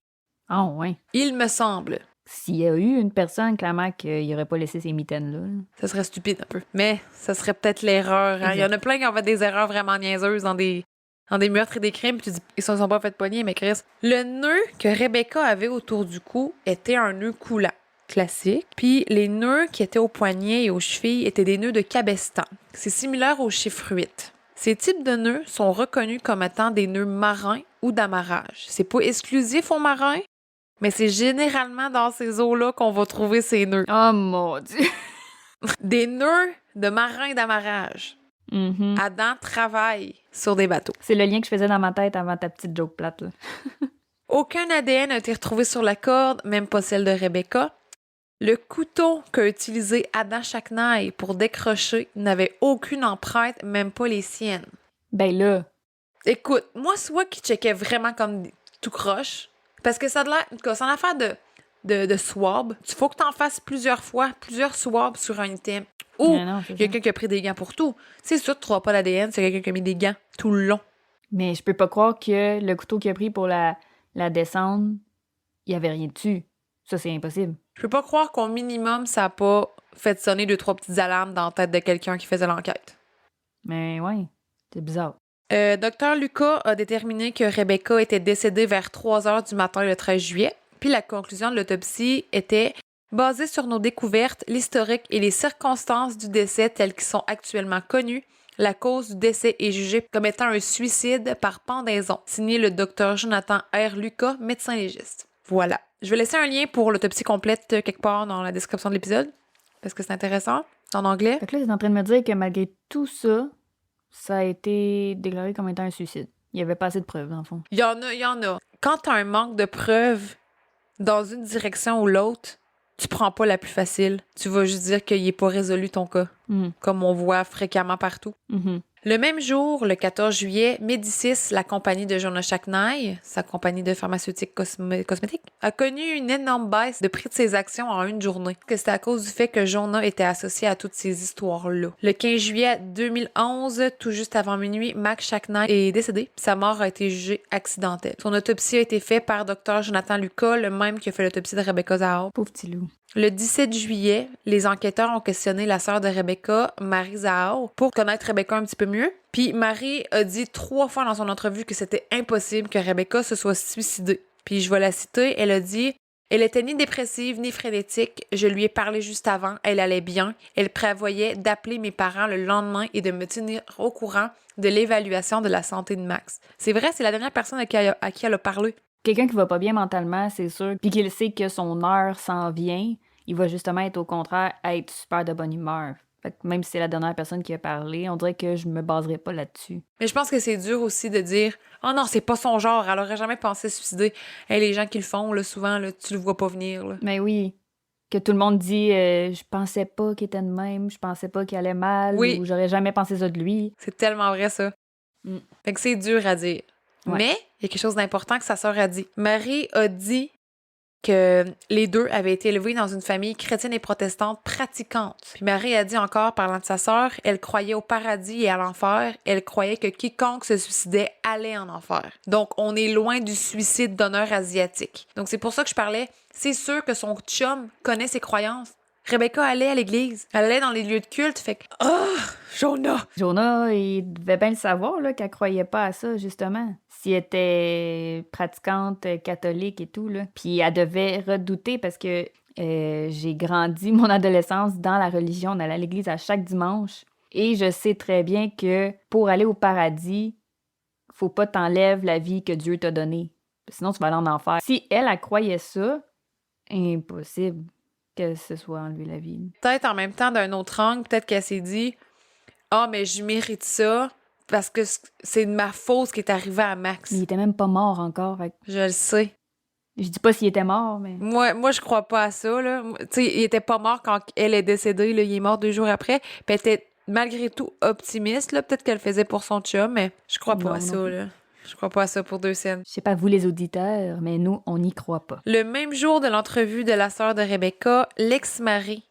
Ah, ouais. Il me semble. S'il y a eu une personne, clairement, qu'il n'aurait pas laissé ses mitaines là. Ça serait stupide un peu. Mais ça serait peut-être l'erreur. Hein? Il y en a plein qui ont fait des erreurs vraiment niaiseuses dans des meurtres et des crimes. Puis tu dis, ils se sont pas fait pogner, mais Chris. Le nœud que Rebecca avait autour du cou était un nœud coulant. Classique. Puis les nœuds qui étaient aux poignets et aux chevilles étaient des nœuds de cabestan. C'est similaire au chiffre 8. Ces types de nœuds sont reconnus comme étant des nœuds marins ou d'amarrage. C'est pas exclusif aux marins, mais c'est généralement dans ces eaux-là qu'on va trouver ces nœuds. Oh mon Dieu! Des nœuds de marins d'amarrage. Adam travaille sur des bateaux. C'est le lien que je faisais dans ma tête avant ta petite joke plate. Là. Aucun ADN n'a été retrouvé sur la corde, même pas celle de Rebecca. Le couteau qu'a utilisé Adam Shacknai pour décrocher n'avait aucune empreinte, même pas les siennes. Ben là... Écoute, moi, soit qui checkait vraiment comme tout croche, parce que ça a l'air... En tout cas, c'est une affaire de swab. Il faut que tu en fasses plusieurs fois, plusieurs swabs sur un item. Ou quelqu'un qui a pris des gants pour tout. C'est sûr que tu ne trouveras pas l'ADN, c'est quelqu'un qui a mis des gants tout le long. Mais je peux pas croire que le couteau qu'il a pris pour la descendre, il y avait rien dessus. Ça, c'est impossible. Je peux pas croire qu'au minimum, ça a pas fait sonner 2-3 petites alarmes dans la tête de quelqu'un qui faisait l'enquête. Mais ouais, c'est bizarre. Docteur Lucas a déterminé que Rebecca était décédée vers 3h du matin le 13 juillet. Puis la conclusion de l'autopsie était basée sur nos découvertes, l'historique et les circonstances du décès telles qu'ils sont actuellement connus. La cause du décès est jugée comme étant un suicide par pendaison. Signé le docteur Jonathan R. Lucas, médecin légiste. Voilà. Je vais laisser un lien pour l'autopsie complète quelque part dans la description de l'épisode, parce que c'est intéressant, c'est en anglais. Fait que là, ils sont en train de me dire que malgré tout ça, ça a été déclaré comme étant un suicide. Il n'y avait pas assez de preuves, dans le fond. Il y en a. Quand tu as un manque de preuves dans une direction ou l'autre, tu prends pas la plus facile. Tu vas juste dire qu'il n'est pas résolu ton cas. comme on voit fréquemment partout. Mhm. Le même jour, le 14 juillet, Médicis, la compagnie de Jonah Shacknai, sa compagnie de pharmaceutique cosmétique, a connu une énorme baisse de prix de ses actions en une journée. C'était à cause du fait que Jonah était associé à toutes ces histoires-là. Le 15 juillet 2011, tout juste avant minuit, Max Shacknai est décédé. Sa mort a été jugée accidentelle. Son autopsie a été faite par Dr. Jonathan Lucas, le même qui a fait l'autopsie de Rebecca Zahau. Pauvre petit loup. Le 17 juillet, les enquêteurs ont questionné la sœur de Rebecca, Marie Zahau, pour connaître Rebecca un petit peu mieux. Puis Marie a dit 3 fois dans son entrevue que c'était impossible que Rebecca se soit suicidée. Puis je vais la citer, elle a dit « Elle était ni dépressive ni frénétique. Je lui ai parlé juste avant, elle allait bien. Elle prévoyait d'appeler mes parents le lendemain et de me tenir au courant de l'évaluation de la santé de Max. » C'est vrai, c'est la dernière personne à qui elle a parlé. Quelqu'un qui va pas bien mentalement, c'est sûr, puis qu'il sait que son heure s'en vient, il va justement être au contraire être super de bonne humeur. Fait que même si c'est la dernière personne qui a parlé, on dirait que je me baserais pas là-dessus. Mais je pense que c'est dur aussi de dire « Oh non, c'est pas son genre, elle aurait jamais pensé se suicider. » Hey, les gens qui le font, là, souvent, là, tu le vois pas venir. Là. Mais oui, que tout le monde dit je pensais pas qu'il était de même, je pensais pas qu'il allait mal, Oui. ou j'aurais jamais pensé ça de lui. C'est tellement vrai, ça. Mm. Fait que c'est dur à dire. Ouais. Mais il y a quelque chose d'important que sa sœur a dit. Marie a dit que les deux avaient été élevés dans une famille chrétienne et protestante pratiquante. Puis Marie a dit encore, parlant de sa sœur, elle croyait au paradis et à l'enfer. Elle croyait que quiconque se suicidait allait en enfer. Donc, on est loin du suicide d'honneur asiatique. Donc, c'est pour ça que je parlais. C'est sûr que son chum connaît ses croyances. Rebecca allait à l'église. Elle allait dans les lieux de culte. Fait que, Jonah! Jonah, il devait bien le savoir là, qu'elle croyait pas à ça, justement. Si elle était pratiquante, catholique et tout, là. Puis elle devait redouter parce que j'ai grandi mon adolescence dans la religion. On allait à l'église à chaque dimanche. Et je sais très bien que pour aller au paradis, faut pas t'enlèves la vie que Dieu t'a donnée. Sinon, tu vas aller en enfer. Si elle croyait ça, impossible que ce soit enlever la vie. Peut-être en même temps, d'un autre angle, peut-être qu'elle s'est dit « Ah, mais je mérite ça parce que c'est de ma faute ce qui est arrivé à Max. Mais il était même pas mort encore. Fait que Je le sais. je dis pas s'il était mort, mais... Moi, je crois pas à ça, là. Tu sais, il était pas mort quand elle est décédée, là. Il est mort 2 jours après. Puis elle était malgré tout optimiste, là. Peut-être qu'elle le faisait pour son chum, mais je crois pas Non, à non ça, plus. là. Je crois pas à ça pour 2 cents. Je sais pas vous les auditeurs, mais nous, on n'y croit pas. Le même jour de l'entrevue de la sœur de Rebecca, l'ex-mari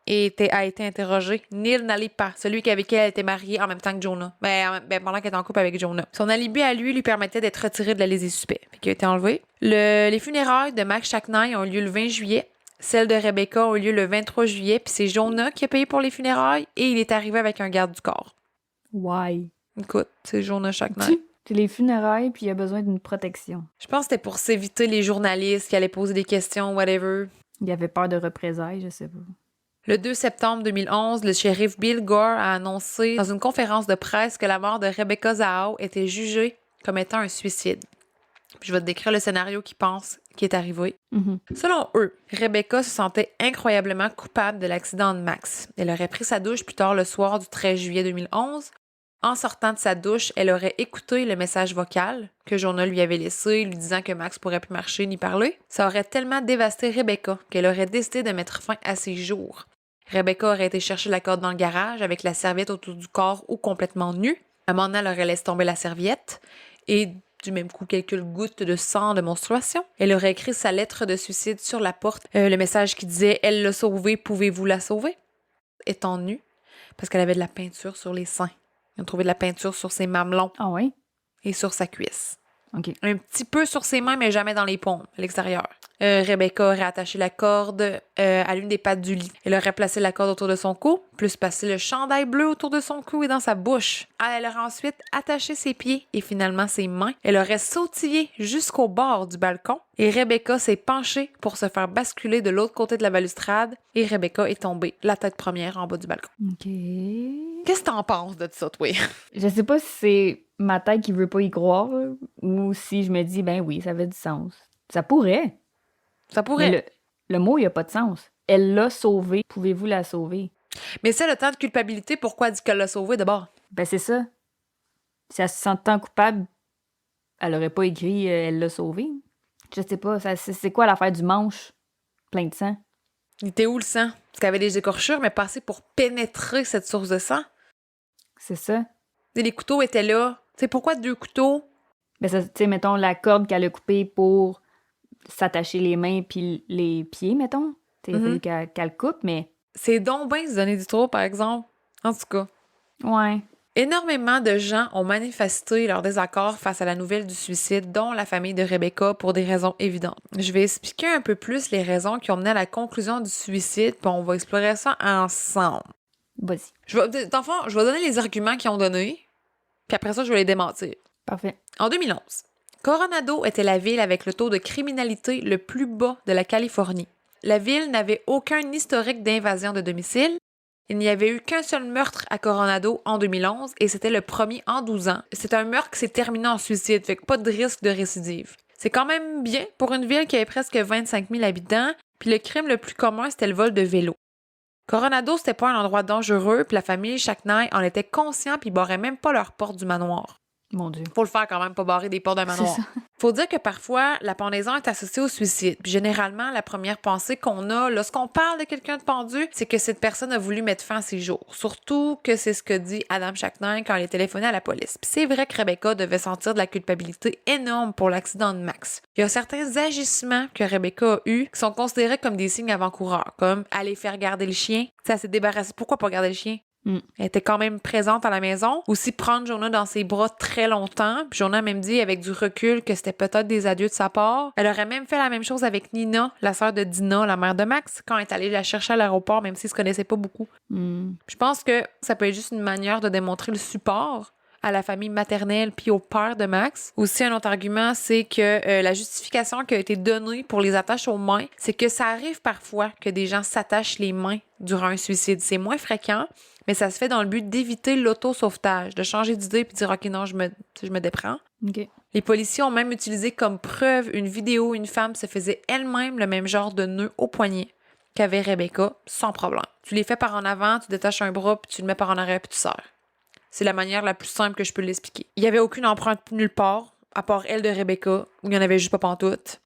a été interrogé. Neil Nalipa, celui avec qui elle était mariée en même temps que Jonah. Pendant qu'elle était en couple avec Jonah. Son alibi à lui permettait d'être retiré de la liste des suspects. Fait qu'il a été enlevé. Les funérailles de Max Shacknai ont lieu le 20 juillet. Celles de Rebecca ont lieu le 23 juillet. Puis c'est Jonah qui a payé pour les funérailles et il est arrivé avec un garde du corps. Why? Écoute, c'est Jonah Shacknai. C'est les funérailles, puis il a besoin d'une protection. Je pense que c'était pour s'éviter les journalistes qui allaient poser des questions, whatever. Il avait peur de représailles, je sais pas. Le 2 septembre 2011, le shérif Bill Gore a annoncé dans une conférence de presse que la mort de Rebecca Zahau était jugée comme étant un suicide. Puis je vais te décrire le scénario qu'ils pensent qui est arrivé. Mhm. Selon eux, Rebecca se sentait incroyablement coupable de l'accident de Max. Elle aurait pris sa douche plus tard le soir du 13 juillet 2011. En sortant de sa douche, elle aurait écouté le message vocal que Jonah lui avait laissé, lui disant que Max pourrait plus marcher ni parler. Ça aurait tellement dévasté Rebecca qu'elle aurait décidé de mettre fin à ses jours. Rebecca aurait été chercher la corde dans le garage avec la serviette autour du corps ou complètement nue. À un moment donné, elle aurait laissé tomber la serviette et du même coup quelques gouttes de sang de menstruation. Elle aurait écrit sa lettre de suicide sur la porte, le message qui disait « Elle l'a sauvée, pouvez-vous la sauver? » Étant nue, parce qu'elle avait de la peinture sur les seins. Ils ont trouvé de la peinture sur ses mamelons Ah oui? et sur sa cuisse. OK. Un petit peu sur ses mains, mais jamais dans les paumes, à l'extérieur. Rebecca aurait attaché la corde à l'une des pattes du lit. Elle aurait placé la corde autour de son cou, plus passé le chandail bleu autour de son cou et dans sa bouche. Elle aurait ensuite attaché ses pieds et finalement ses mains. Elle aurait sautillé jusqu'au bord du balcon et Rebecca s'est penchée pour se faire basculer de l'autre côté de la balustrade et Rebecca est tombée, la tête première en bas du balcon. OK. Qu'est-ce que t'en penses de ça, toi? Je sais pas si c'est ma tête qui veut pas y croire, là, ou si je me dis, ben oui, ça avait du sens. Ça pourrait. Ça pourrait. Mais le mot, il a pas de sens. Elle l'a sauvée. Pouvez-vous la sauver? Mais c'est le temps de culpabilité, pourquoi elle dit qu'elle l'a sauvé d'abord? Ben c'est ça. Si elle se sent tant coupable, elle aurait pas écrit elle l'a sauvée. Je sais pas. C'est quoi l'affaire du manche plein de sang? Il était où le sang? Parce qu'elle avait des écorchures, mais pas assez pour pénétrer cette source de sang. C'est ça. Et les couteaux étaient là. Tu sais, pourquoi 2 couteaux? Ben, ça, tu sais, mettons, la corde qu'elle a coupée pour s'attacher les mains puis les pieds, mettons. Tu sais, il a fallu qu'elle coupe, mais... C'est donc bien se donner du trouble, par exemple. En tout cas. Ouais. Énormément de gens ont manifesté leur désaccord face à la nouvelle du suicide, dont la famille de Rebecca, pour des raisons évidentes. Je vais expliquer un peu plus les raisons qui ont mené à la conclusion du suicide, puis on va explorer ça ensemble. Vas-y. Dans le fond, je vais donner les arguments qu'ils ont donnés, puis après ça, je vais les démentir. Parfait. En 2011, Coronado était la ville avec le taux de criminalité le plus bas de la Californie. La ville n'avait aucun historique d'invasion de domicile. Il n'y avait eu qu'un seul meurtre à Coronado en 2011 et c'était le premier en 12 ans. C'est un meurtre qui s'est terminé en suicide, fait que pas de risque de récidive. C'est quand même bien pour une ville qui avait presque 25 000 habitants, puis le crime le plus commun, c'était le vol de vélo. Coronado, c'était pas un endroit dangereux, puis la famille Shacknai en était conscient, puis ils barraient même pas leur porte du manoir. Mon Dieu. Faut le faire quand même, pas barrer des portes d'un manoir. C'est ça. Faut dire que parfois, la pendaison est associée au suicide. Puis généralement, la première pensée qu'on a lorsqu'on parle de quelqu'un de pendu, c'est que cette personne a voulu mettre fin à ses jours. Surtout que c'est ce que dit Adam Shacknai quand il est téléphoné à la police. Puis c'est vrai que Rebecca devait sentir de la culpabilité énorme pour l'accident de Max. Il y a certains agissements que Rebecca a eus qui sont considérés comme des signes avant-coureurs, comme aller faire garder le chien. Ça s'est débarrassé. Pourquoi pas garder le chien? Elle était quand même présente à la maison. Aussi prendre Jonah dans ses bras très longtemps. Puis Jonah a même dit avec du recul que c'était peut-être des adieux de sa part. Elle aurait même fait la même chose avec Nina, la sœur de Dina, la mère de Max, quand elle est allée la chercher à l'aéroport, même s'ils se connaissaient pas beaucoup. Je pense que ça peut être juste une manière de démontrer le support à la famille maternelle puis au père de Max. Aussi, un autre argument, c'est que la justification qui a été donnée pour les attaches aux mains, c'est que ça arrive parfois que des gens s'attachent les mains durant un suicide. C'est moins fréquent, mais ça se fait dans le but d'éviter l'auto-sauvetage, de changer d'idée puis de dire « OK, non, je me déprends ». OK. Les policiers ont même utilisé comme preuve une vidéo où une femme se faisait elle-même le même genre de nœud au poignet qu'avait Rebecca, sans problème. Tu les fais par en avant, tu détaches un bras, puis tu le mets par en arrière, puis tu serres. C'est la manière la plus simple que je peux l'expliquer. Il n'y avait aucune empreinte nulle part, à part elle de Rebecca, où il n'y en avait juste pas pantoute.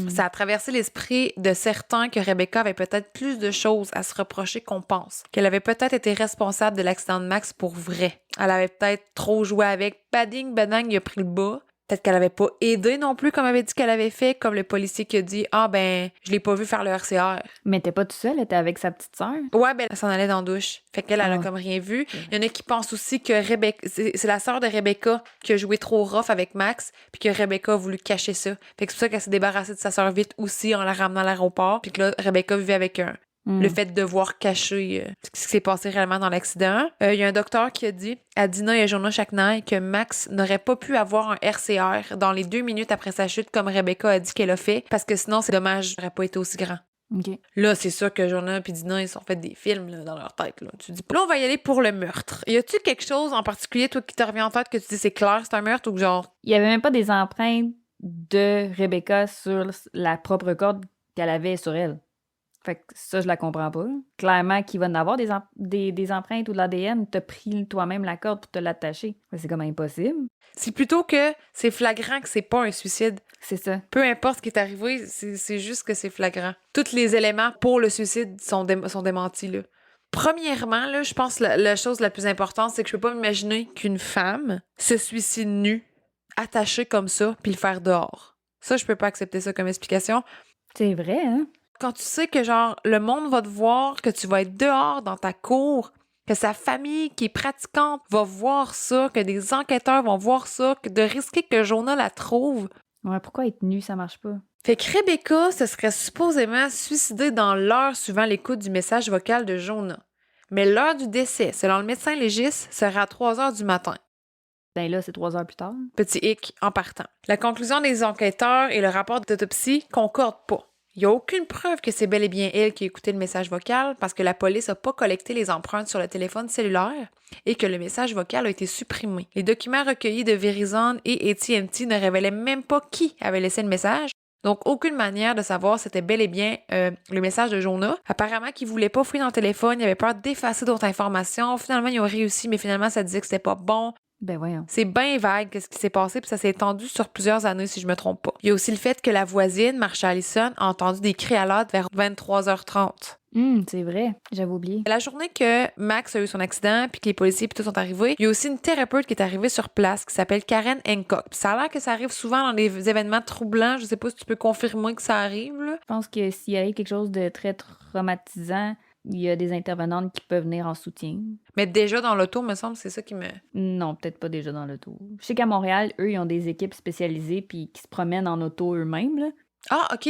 Ça a traversé l'esprit de certains que Rebecca avait peut-être plus de choses à se reprocher qu'on pense. Qu'elle avait peut-être été responsable de l'accident de Max pour vrai. Elle avait peut-être trop joué avec. Bading, badang, il a pris le bas. Peut-être qu'elle avait pas aidé non plus, comme elle avait dit qu'elle avait fait, comme le policier qui a dit « Ah, ben, je l'ai pas vu faire le RCR. » Mais t'es pas toute seule, elle était avec sa petite sœur. Ouais, ben, elle s'en allait dans la douche. Fait qu'elle, elle a Ah. comme rien vu. Il y en a qui pensent aussi que Rebecca, c'est la sœur de Rebecca qui a joué trop rough avec Max, puis que Rebecca a voulu cacher ça. Fait que c'est pour ça qu'elle s'est débarrassée de sa sœur vite aussi en la ramenant à l'aéroport, puis que là, Rebecca vivait avec le fait de devoir cacher ce qui s'est passé réellement dans l'accident. Il y a un docteur qui a dit à Dina et à Jonah Shacknai que Max n'aurait pas pu avoir un RCR dans les 2 minutes après sa chute, comme Rebecca a dit qu'elle a fait, parce que sinon, c'est dommage, n'aurait pas été aussi grand. OK. Là, c'est sûr que Jonah et Dina, ils ont fait des films là, dans leur tête. Là. Tu dis, là, on va y aller pour le meurtre. Y a-tu quelque chose en particulier, toi, qui te revient en tête, que tu dis c'est clair, c'est un meurtre, ou genre... Il y avait même pas des empreintes de Rebecca sur la propre corde qu'elle avait sur elle. Fait que ça, je la comprends pas. Clairement, qu'il va en avoir des empreintes ou de l'ADN, t'as pris toi-même la corde pour te l'attacher. C'est comme impossible. C'est plutôt que c'est flagrant que c'est pas un suicide. C'est ça. Peu importe ce qui est arrivé, c'est juste que c'est flagrant. Tous les éléments pour le suicide sont démentis, là. Premièrement, là, je pense que la chose la plus importante, c'est que je peux pas m'imaginer qu'une femme se suicide nue, attachée comme ça, puis le faire dehors. Ça, je peux pas accepter ça comme explication. C'est vrai, hein? Quand tu sais que, genre, le monde va te voir, que tu vas être dehors dans ta cour, que sa famille qui est pratiquante va voir ça, que des enquêteurs vont voir ça, que de risquer que Jonah la trouve. Ouais, pourquoi être nue, ça marche pas? Fait que Rebecca se serait supposément suicidée dans l'heure suivant l'écoute du message vocal de Jonah. Mais l'heure du décès, selon le médecin légiste, serait à 3 heures du matin. Ben là, c'est 3 heures plus tard. Petit hic en partant. La conclusion des enquêteurs et le rapport d'autopsie concordent pas. Il n'y a aucune preuve que c'est bel et bien elle qui a écouté le message vocal parce que la police n'a pas collecté les empreintes sur le téléphone cellulaire et que le message vocal a été supprimé. Les documents recueillis de Verizon et AT&T ne révélaient même pas qui avait laissé le message. Donc, aucune manière de savoir si c'était bel et bien le message de Jonah. Apparemment qu'il voulait pas fouiller dans le téléphone, il avait peur d'effacer d'autres informations. Finalement, ils ont réussi, mais finalement, ça disait que c'était pas bon. Ben voyons. C'est bien vague qu'est-ce qui s'est passé, puis ça s'est étendu sur plusieurs années, si je me trompe pas. Il y a aussi le fait que la voisine, Marsha Allison, a entendu des cris à l'ordre vers 23h30. C'est vrai. J'avais oublié. La journée que Max a eu son accident, puis que les policiers et tout sont arrivés, il y a aussi une thérapeute qui est arrivée sur place qui s'appelle Karen Hancock. Puis ça a l'air que ça arrive souvent dans des événements troublants. Je sais pas si tu peux confirmer que ça arrive, là. Je pense que s'il arrive quelque chose de très traumatisant, il y a des intervenantes qui peuvent venir en soutien. Mais déjà dans l'auto, me semble, c'est ça qui me... Non, peut-être pas déjà dans l'auto. Je sais qu'à Montréal, eux, ils ont des équipes spécialisées puis qui se promènent en auto eux-mêmes, là. Ah, OK.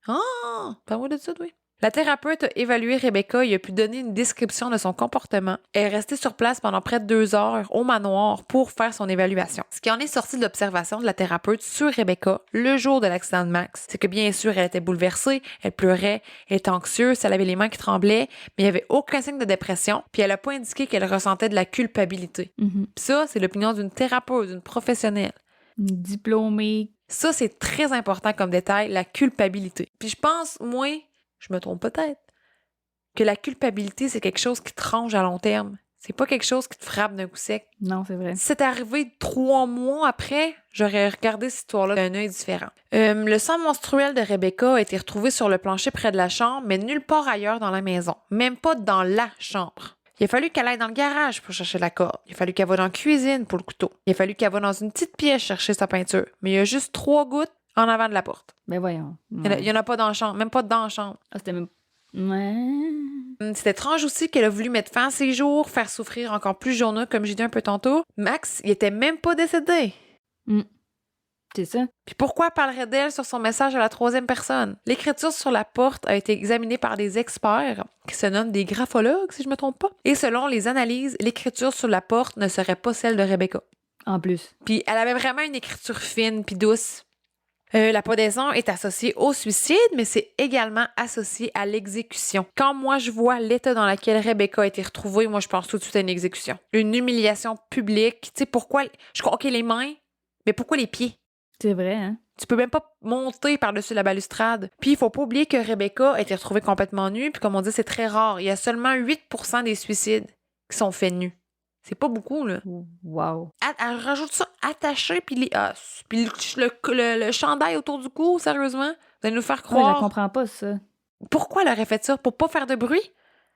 Ah, parle-moi de ça, oui. La thérapeute a évalué Rebecca et a pu donner une description de son comportement. Elle est restée sur place pendant près de 2 heures au manoir pour faire son évaluation. Ce qui en est sorti de l'observation de la thérapeute sur Rebecca le jour de l'accident de Max, c'est que bien sûr, elle était bouleversée, elle pleurait, elle était anxieuse, elle avait les mains qui tremblaient, mais il n'y avait aucun signe de dépression, puis elle n'a pas indiqué qu'elle ressentait de la culpabilité. Puis ça, c'est l'opinion d'une thérapeute, d'une professionnelle. Diplômée. Ça, c'est très important comme détail, la culpabilité. Puis je pense, moi, je me trompe peut-être, que la culpabilité, c'est quelque chose qui te ronge à long terme. C'est pas quelque chose qui te frappe d'un coup sec. Non, c'est vrai. Si c'est arrivé 3 mois après, j'aurais regardé cette histoire-là d'un œil différent. Le sang menstruel de Rebecca a été retrouvé sur le plancher près de la chambre, mais nulle part ailleurs dans la maison. Même pas dans la chambre. Il a fallu qu'elle aille dans le garage pour chercher la corde. Il a fallu qu'elle va dans la cuisine pour le couteau. Il a fallu qu'elle va dans une petite pièce chercher sa peinture. Mais il y a juste 3 gouttes en avant de la porte. Ben voyons. Il y en a pas dans la chambre, même pas dans la chambre. Ah, c'était même... Ouais. C'est étrange aussi qu'elle a voulu mettre fin à ses jours, faire souffrir encore plus Jonah, comme j'ai dit un peu tantôt. Max, il était même pas décédé. C'est ça. Puis pourquoi elle parlerait d'elle sur son message à la 3e personne? L'écriture sur la porte a été examinée par des experts qui se nomment des graphologues, si je me trompe pas. Et selon les analyses, l'écriture sur la porte ne serait pas celle de Rebecca. En plus. Puis elle avait vraiment une écriture fine puis douce. La pendaison est associée au suicide, mais c'est également associé à l'exécution. Quand moi, je vois l'état dans lequel Rebecca a été retrouvée, moi, je pense tout de suite à une exécution. Une humiliation publique. Tu sais, pourquoi... Je crois, OK, les mains, mais pourquoi les pieds? C'est vrai, hein? Tu peux même pas monter par-dessus la balustrade. Puis, il faut pas oublier que Rebecca a été retrouvée complètement nue, puis comme on dit, c'est très rare. Il y a seulement 8% des suicides qui sont faits nus. C'est pas beaucoup, là. Wow. Elle rajoute ça attaché, puis le chandail autour du cou, sérieusement? Vous allez nous faire Ouais, croire. je comprends pas ça. Pourquoi elle aurait fait ça? Pour pas faire de bruit?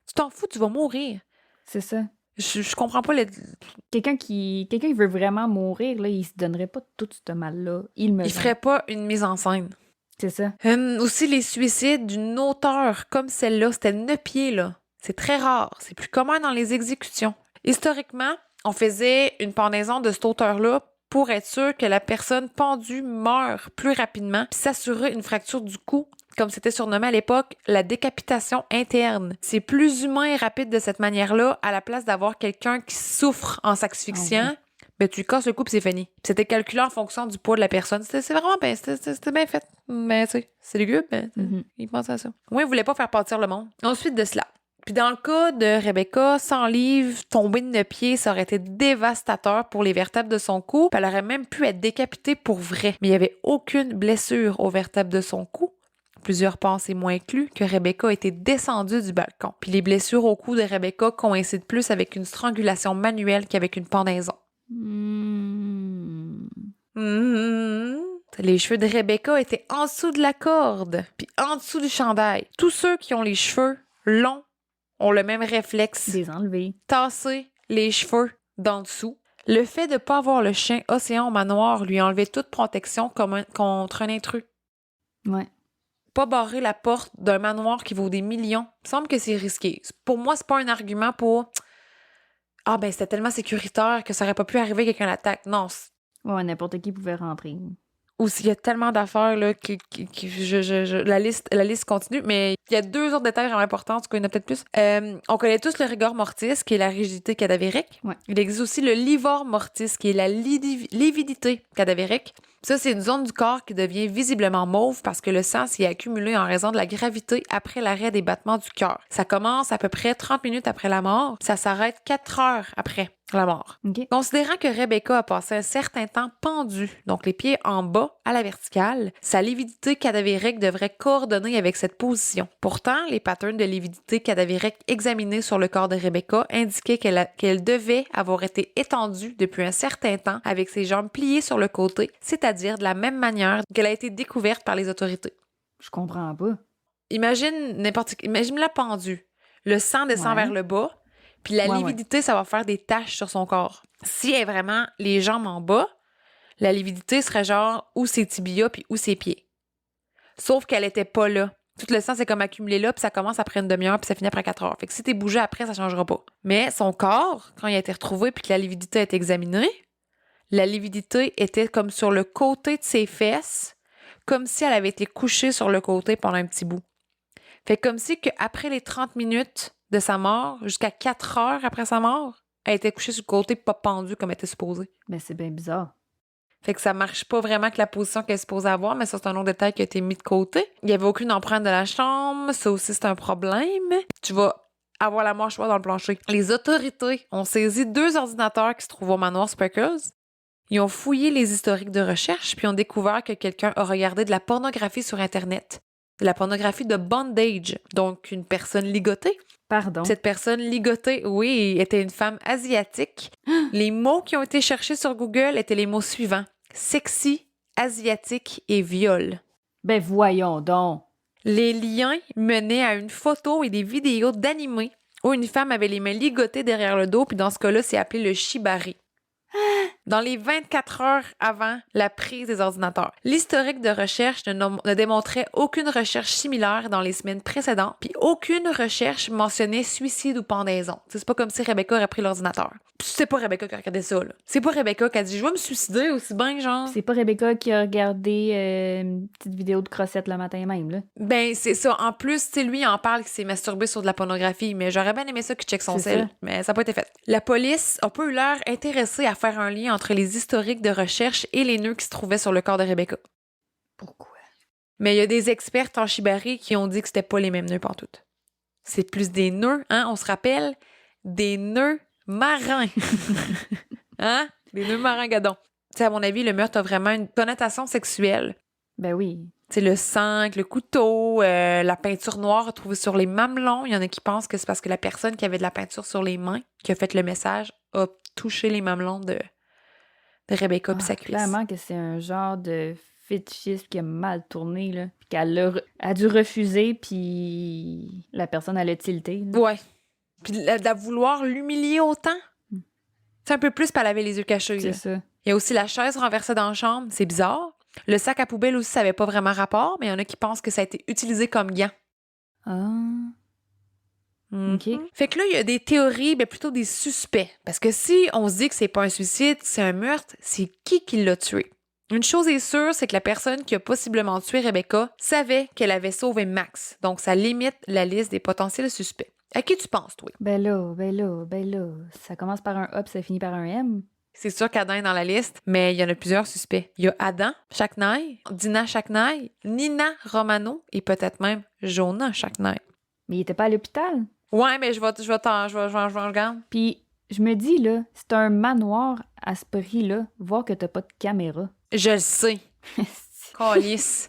Tu t'en fous, tu vas mourir. C'est ça. Je comprends pas Quelqu'un qui veut vraiment mourir, là, il se donnerait pas tout ce mal-là. Il ferait pas une mise en scène. C'est ça. Aussi, les suicides d'une auteure comme celle-là, c'était 9 pieds, là. C'est très rare. C'est plus commun dans les exécutions. Historiquement, on faisait une pendaison de cette hauteur-là pour être sûr que la personne pendue meure plus rapidement puis s'assurer une fracture du cou, comme c'était surnommé à l'époque, la décapitation interne. C'est plus humain et rapide de cette manière-là, à la place d'avoir quelqu'un qui souffre en s'asphyxiant. Ben, tu lui casses le cou puis c'est fini. Puis c'était calculé en fonction du poids de la personne. C'était vraiment bien, c'était bien fait. Mais tu sais, c'est lugubre, mais il pensait à ça. Moi, il voulait pas faire partir le monde. Ensuite de cela. Puis dans le cas de Rebecca, 100 livres, tomber de 9 pieds, ça aurait été dévastateur pour les vertèbres de son cou. Puis elle aurait même pu être décapitée pour vrai. Mais il n'y avait aucune blessure aux vertèbres de son cou. Plusieurs pensent, et moi inclus, que Rebecca a été descendue du balcon. Puis les blessures au cou de Rebecca coïncident plus avec une strangulation manuelle qu'avec une pendaison. Les cheveux de Rebecca étaient en dessous de la corde, puis en dessous du chandail. Tous ceux qui ont les cheveux longs ont le même réflexe. Des enlevés. Tasser les cheveux d'en dessous. Le fait de ne pas avoir le chien Océan au manoir lui a enlevé toute protection contre un intrus. Ouais. Pas barrer la porte d'un manoir qui vaut des millions. Il me semble que c'est risqué. Pour moi, c'est pas un argument pour... Ah ben c'était tellement sécuritaire que ça aurait pas pu arriver que quelqu'un l'attaque. Non. Ouais, n'importe qui pouvait rentrer. Ou s'il y a tellement d'affaires là la liste continue, mais il y a 2 autres détails vraiment importants, en tout cas il y en a peut-être plus. On connaît tous le rigor mortis, qui est la rigidité cadavérique. Ouais. Il existe aussi le livor mortis, qui est la lividité cadavérique. Ça, c'est une zone du corps qui devient visiblement mauve parce que le sang s'y est accumulé en raison de la gravité après l'arrêt des battements du cœur. Ça commence à peu près 30 minutes après la mort, puis ça s'arrête 4 heures après. la mort. OK. Considérant que Rebecca a passé un certain temps pendue, donc les pieds en bas à la verticale, sa lividité cadavérique devrait coordonner avec cette position. Pourtant, les patterns de lividité cadavérique examinés sur le corps de Rebecca indiquaient qu'elle devait avoir été étendue depuis un certain temps avec ses jambes pliées sur le côté, c'est-à-dire de la même manière qu'elle a été découverte par les autorités. Je comprends pas. Imagine-la pendue. Le sang descend Ouais. vers le bas, puis la Ouais, lividité, ça va faire des taches sur son corps. Si elle est vraiment les jambes en bas, la lividité serait genre ou ses tibias puis ou ses pieds. Sauf qu'elle était pas là. Tout le sang, c'est comme accumulé là, puis ça commence après une demi-heure, puis ça finit après 4 heures. Fait que si t'es bougé après, ça changera pas. Mais son corps, quand il a été retrouvé puis que la lividité a été examinée, la lividité était comme sur le côté de ses fesses, comme si elle avait été couchée sur le côté pendant un petit bout. Fait comme si qu'après les 30 minutes de sa mort, jusqu'à 4 heures après sa mort, elle était couchée sur le côté, pas pendue comme elle était supposée. Ben, c'est bien bizarre. Fait que ça marche pas vraiment avec la position qu'elle est supposée avoir, mais ça, c'est un autre détail qui a été mis de côté. Il y avait aucune empreinte de la chambre, ça aussi, c'est un problème. Tu vas avoir la mâchoire dans le plancher. Les autorités ont saisi 2 ordinateurs qui se trouvent au manoir Sparkles. Ils ont fouillé les historiques de recherche, puis ont découvert que quelqu'un a regardé de la pornographie sur Internet. De la pornographie de bondage, donc une personne ligotée. Pardon. Cette personne ligotée, oui, était une femme asiatique. Les mots qui ont été cherchés sur Google étaient les mots suivants. Sexy, asiatique et viol. Ben, voyons donc. Les liens menaient à une photo et des vidéos d'animés où une femme avait les mains ligotées derrière le dos, puis dans ce cas-là, c'est appelé le shibari. Dans les 24 heures avant la prise des ordinateurs. L'historique de recherche ne démontrait aucune recherche similaire dans les semaines précédentes, puis aucune recherche mentionnait suicide ou pendaison. C'est pas comme si Rebecca aurait pris l'ordinateur. Puis c'est pas Rebecca qui a regardé ça, là. C'est pas Rebecca qui a dit « Je vais me suicider aussi bien, genre. » C'est pas Rebecca qui a regardé une petite vidéo de crossette le matin même, là. Ben, c'est ça. En plus, tu sais, lui, il en parle qu'il s'est masturbé sur de la pornographie, mais j'aurais bien aimé ça qu'il check son C'est sel, ça. mais ça n'a pas été fait. La police a pas eu l'air intéressée à faire un lien entre les historiques de recherche et les nœuds qui se trouvaient sur le corps de Rebecca. Pourquoi? Mais il y a des expertes en shibari qui ont dit que c'était pas les mêmes nœuds pantoute. C'est plus des nœuds, hein? On se rappelle? Des nœuds marins. Hein? Des nœuds marins gadons. Tu sais, à mon avis, le meurtre a vraiment une connotation sexuelle. Ben oui. Tu sais, le sang, le couteau, la peinture noire retrouvée sur les mamelons. Il y en a qui pensent que c'est parce que la personne qui avait de la peinture sur les mains, qui a fait le message, a touché les mamelons de Rebecca puis sa cuisse. Clairement que c'est un genre de fétichisme qui a mal tourné, là. Puis qu'elle a dû refuser, puis la personne, elle a tilté. Là. Ouais. Puis de vouloir l'humilier autant. C'est un peu plus pour laver les yeux cachés. C'est Là. ça. Il y a aussi la chaise renversée dans la chambre. C'est bizarre. Le sac à poubelle aussi, ça n'avait pas vraiment rapport, mais il y en a qui pensent que ça a été utilisé comme gant. Ah. OK. Fait que là, il y a des théories, ben plutôt des suspects. Parce que si on se dit que c'est pas un suicide, c'est un meurtre, c'est qui l'a tué? Une chose est sûre, c'est que la personne qui a possiblement tué Rebecca savait qu'elle avait sauvé Max. Donc, ça limite la liste des potentiels suspects. À qui tu penses, toi? Ben là. Ça commence par un A puis ça finit par un M. C'est sûr qu'Adam est dans la liste, mais il y en a plusieurs suspects. Il y a Adam Shacknai, Dina Shacknai, Nina Romano et peut-être même Jonah Shacknai. Mais il était pas à l'hôpital. Ouais, mais je vais regarder. Puis je me dis, là, c'est un manoir à ce prix-là, voir que t'as pas de caméra. Je le sais. Calice.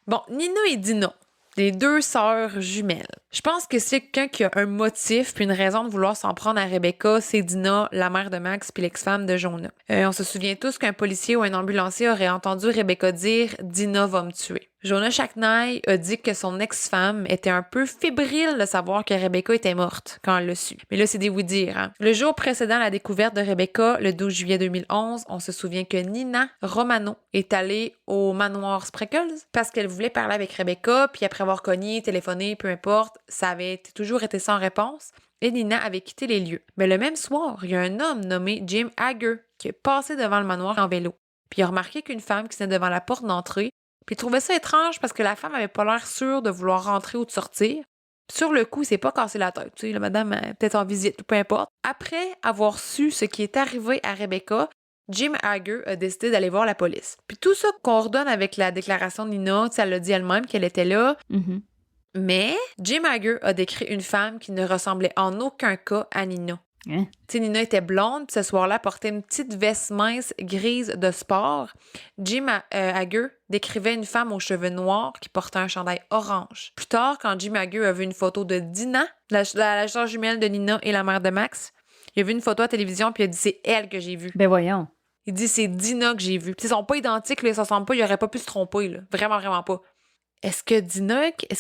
Bon, Nina et Dina, les 2 sœurs jumelles. Je pense que c'est quelqu'un qui a un motif puis une raison de vouloir s'en prendre à Rebecca, c'est Dina, la mère de Max puis l'ex-femme de Jonah. On se souvient tous qu'un policier ou un ambulancier aurait entendu Rebecca dire « Dina va me tuer ». Jonah Shacknai a dit que son ex-femme était un peu fébrile de savoir que Rebecca était morte quand elle l'a su. Mais là, c'est des oui-dire. Hein? Le jour précédent la découverte de Rebecca, le 12 juillet 2011, on se souvient que Nina Romano est allée au manoir Spreckles parce qu'elle voulait parler avec Rebecca, puis après avoir cogné, téléphoné, peu importe, ça avait toujours été sans réponse. Et Nina avait quitté les lieux. Mais le même soir, il y a un homme nommé Jim Hager qui est passé devant le manoir en vélo. Puis il a remarqué qu'une femme qui venait devant la porte d'entrée. Puis il trouvait ça étrange parce que la femme avait pas l'air sûre de vouloir rentrer ou de sortir. Puis sur le coup, il s'est pas cassé la tête. Tu sais, la madame est peut-être en visite ou peu importe. Après avoir su ce qui est arrivé à Rebecca, Jim Hager a décidé d'aller voir la police. Puis tout ça coordonne avec la déclaration de Nina. Tu sais, elle l'a dit elle-même qu'elle était là. Mm-hmm. Mais Jim Hager a décrit une femme qui ne ressemblait en aucun cas à Nina. Hein? Tu sais, Nina était blonde, puis ce soir-là, elle portait une petite veste mince grise de sport. Jim Hager décrivait une femme aux cheveux noirs qui portait un chandail orange. Plus tard, quand Jim Hager a vu une photo de Dina, la sœur jumelle de Nina et la mère de Max, il a vu une photo à la télévision, puis il a dit « c'est elle que j'ai vue ». Ben voyons. Il dit « c'est Dina que j'ai vue ». Puis ils sont pas identiques, là, ils se ressemblent pas, il aurait pas pu se tromper, là. Vraiment, vraiment pas. Est-ce que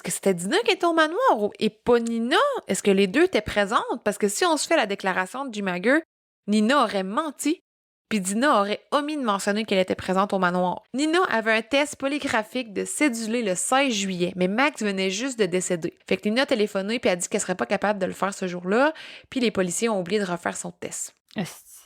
c'était Dina qui était au manoir et pas Nina? Est-ce que les deux étaient présentes? Parce que si on se fait la déclaration de Jim Hager, Nina aurait menti, puis Dina aurait omis de mentionner qu'elle était présente au manoir. Nina avait un test polygraphique de cédulé le 16 juillet, mais Max venait juste de décéder. Fait que Nina a téléphoné puis a dit qu'elle serait pas capable de le faire ce jour-là, puis les policiers ont oublié de refaire son test.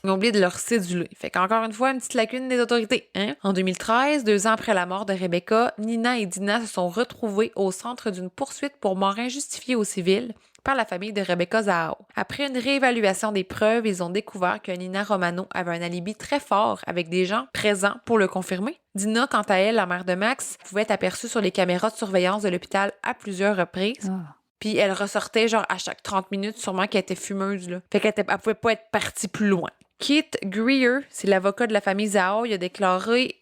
Ils ont oublié de leur céduler. Fait qu'encore une fois, une petite lacune des autorités. Hein? En 2013, 2 ans après la mort de Rebecca, Nina et Dina se sont retrouvées au centre d'une poursuite pour mort injustifiée au civil par la famille de Rebecca Zahao. Après une réévaluation des preuves, ils ont découvert que Nina Romano avait un alibi très fort avec des gens présents pour le confirmer. Dina, quant à elle, la mère de Max, pouvait être aperçue sur les caméras de surveillance de l'hôpital à plusieurs reprises. Puis elle ressortait genre à chaque 30 minutes, sûrement qu'elle était fumeuse, là. Fait qu'elle pouvait pas être partie plus loin. Keith Greer, c'est l'avocat de la famille Zahao, il a déclaré,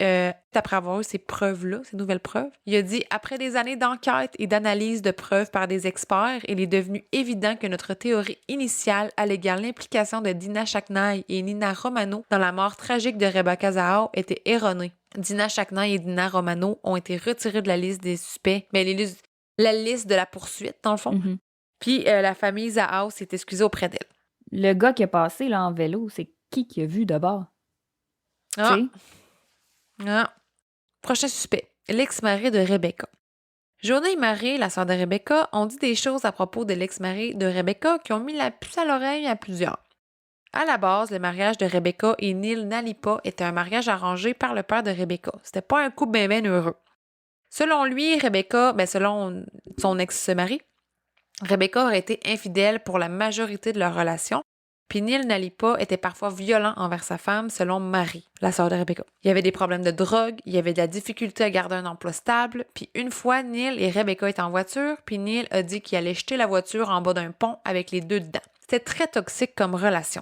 après avoir eu ces preuves-là, ces nouvelles preuves, il a dit « Après des années d'enquête et d'analyse de preuves par des experts, il est devenu évident que notre théorie initiale alléguant l'implication de Dina Shaknai et Nina Romano dans la mort tragique de Rebecca Zahao était erronée. Dina Shaknai et Nina Romano ont été retirés de la liste des suspects, mais la liste de la poursuite, dans le fond. Mhm. Puis la famille Zahao s'est excusée auprès d'elle. Le gars qui est passé là, en vélo, c'est qui a vu d'abord? Ah. Tu sais? Ah. Prochain suspect, l'ex-mari de Rebecca. Jonah et Marie, la sœur de Rebecca, ont dit des choses à propos de l'ex-mari de Rebecca qui ont mis la puce à l'oreille à plusieurs. À la base, le mariage de Rebecca et Neil Nalipa était un mariage arrangé par le père de Rebecca. C'était pas un couple bien heureux. Selon lui, selon son ex-mari, Rebecca aurait été infidèle pour la majorité de leur relation, puis Neil Nalipa était parfois violent envers sa femme, selon Marie, la sœur de Rebecca. Il y avait des problèmes de drogue, il y avait de la difficulté à garder un emploi stable, puis une fois, Neil et Rebecca étaient en voiture, puis Neil a dit qu'il allait jeter la voiture en bas d'un pont avec les deux dedans. C'était très toxique comme relation.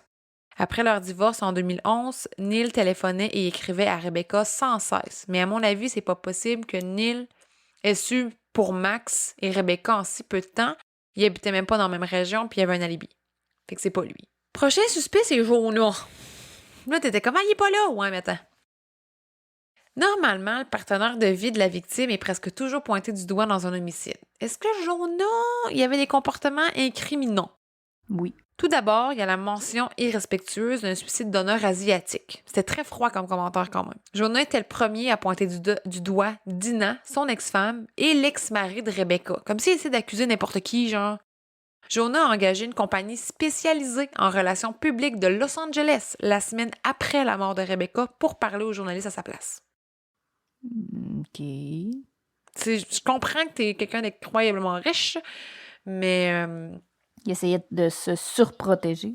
Après leur divorce en 2011, Neil téléphonait et écrivait à Rebecca sans cesse. Mais à mon avis, c'est pas possible que Neil ait su pour Max et Rebecca en si peu de temps. Ils habitaient même pas dans la même région, puis il y avait un alibi. Fait que c'est pas lui. Prochain suspect, c'est Jonah. Là, t'étais comment il est pas là? Ouais, mais attends. Normalement, le partenaire de vie de la victime est presque toujours pointé du doigt dans un homicide. Est-ce que Jonah, il y avait des comportements incriminants? Oui. Tout d'abord, il y a la mention irrespectueuse d'un suicide d'honneur asiatique. C'était très froid comme commentaire quand même. Jonah était le premier à pointer du doigt Dina, son ex-femme, et l'ex-mari de Rebecca. Comme s'il essayait d'accuser n'importe qui, genre. Jonah a engagé une compagnie spécialisée en relations publiques de Los Angeles la semaine après la mort de Rebecca pour parler aux journalistes à sa place. OK. Je comprends que t'es quelqu'un d'incroyablement riche, mais Il essayait de se surprotéger.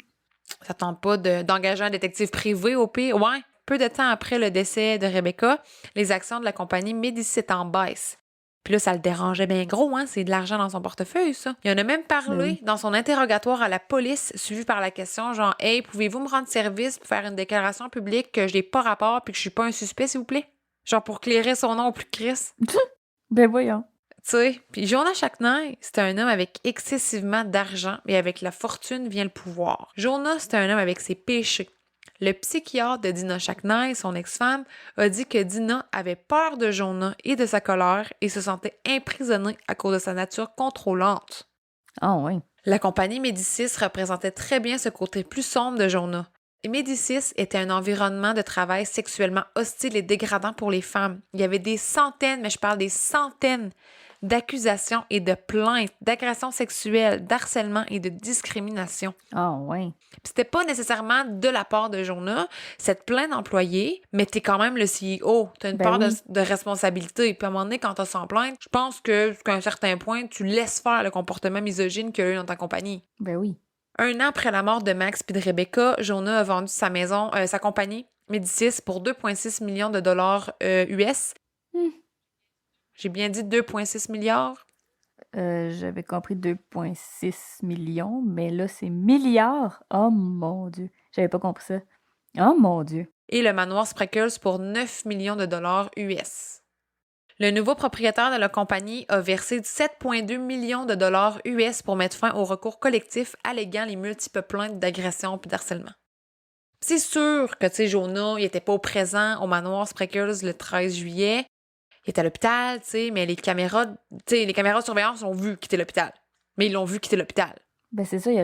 ça tente pas d'engager un détective privé au pire. Ouais. Peu de temps après le décès de Rebecca, les actions de la compagnie Médicis étaient en baisse. Puis là, ça le dérangeait bien gros, hein? C'est de l'argent dans son portefeuille, ça. Il en a même parlé dans son interrogatoire à la police, suivi par la question genre « Hey, pouvez-vous me rendre service pour faire une déclaration publique que je n'ai pas rapport puis que je suis pas un suspect, s'il vous plaît? » Genre pour clairer son nom au plus Chris. Ben voyons. Tu sais, puis Jonah Shaknai, c'était un homme avec excessivement d'argent et avec la fortune vient le pouvoir. Jonah, c'était un homme avec ses péchés. Le psychiatre de Dina Shaknai, son ex-femme, a dit que Dina avait peur de Jonah et de sa colère et se sentait emprisonnée à cause de sa nature contrôlante. Ah oui. La compagnie Médicis représentait très bien ce côté plus sombre de Jonah. Et Médicis était un environnement de travail sexuellement hostile et dégradant pour les femmes. Il y avait des centaines, mais je parle des centaines d'accusations et de plaintes, d'agressions sexuelles, d'harcèlement et de discrimination. Ah oui. Puis c'était pas nécessairement de la part de Jonah, cette plainte d'employés, mais t'es quand même le CEO, t'as une part de responsabilité. Puis à un moment donné, quand t'as 100 plaintes, je pense que jusqu'à un certain point, tu laisses faire le comportement misogyne qu'il y a eu dans ta compagnie. Ben oui. 1 an après la mort de Max puis de Rebecca, Jonah a vendu sa maison, sa compagnie Médicis pour 2,6 millions de dollars US. J'ai bien dit 2,6 milliards? J'avais compris 2,6 millions, mais là, c'est milliards. Oh mon Dieu. J'avais pas compris ça. Oh mon Dieu. Et le manoir Spreckels pour 9 millions de dollars US. Le nouveau propriétaire de la compagnie a versé 7,2 millions de dollars US pour mettre fin au recours collectif alléguant les multiples plaintes d'agression et d'harcèlement. C'est sûr que, tu sais, Jonah, il était pas présent au manoir Spreckels le 13 juillet. Il était à l'hôpital, tu sais, mais les caméras de surveillance ont vu quitter l'hôpital. Mais ils l'ont vu quitter l'hôpital. Ben c'est ça, il y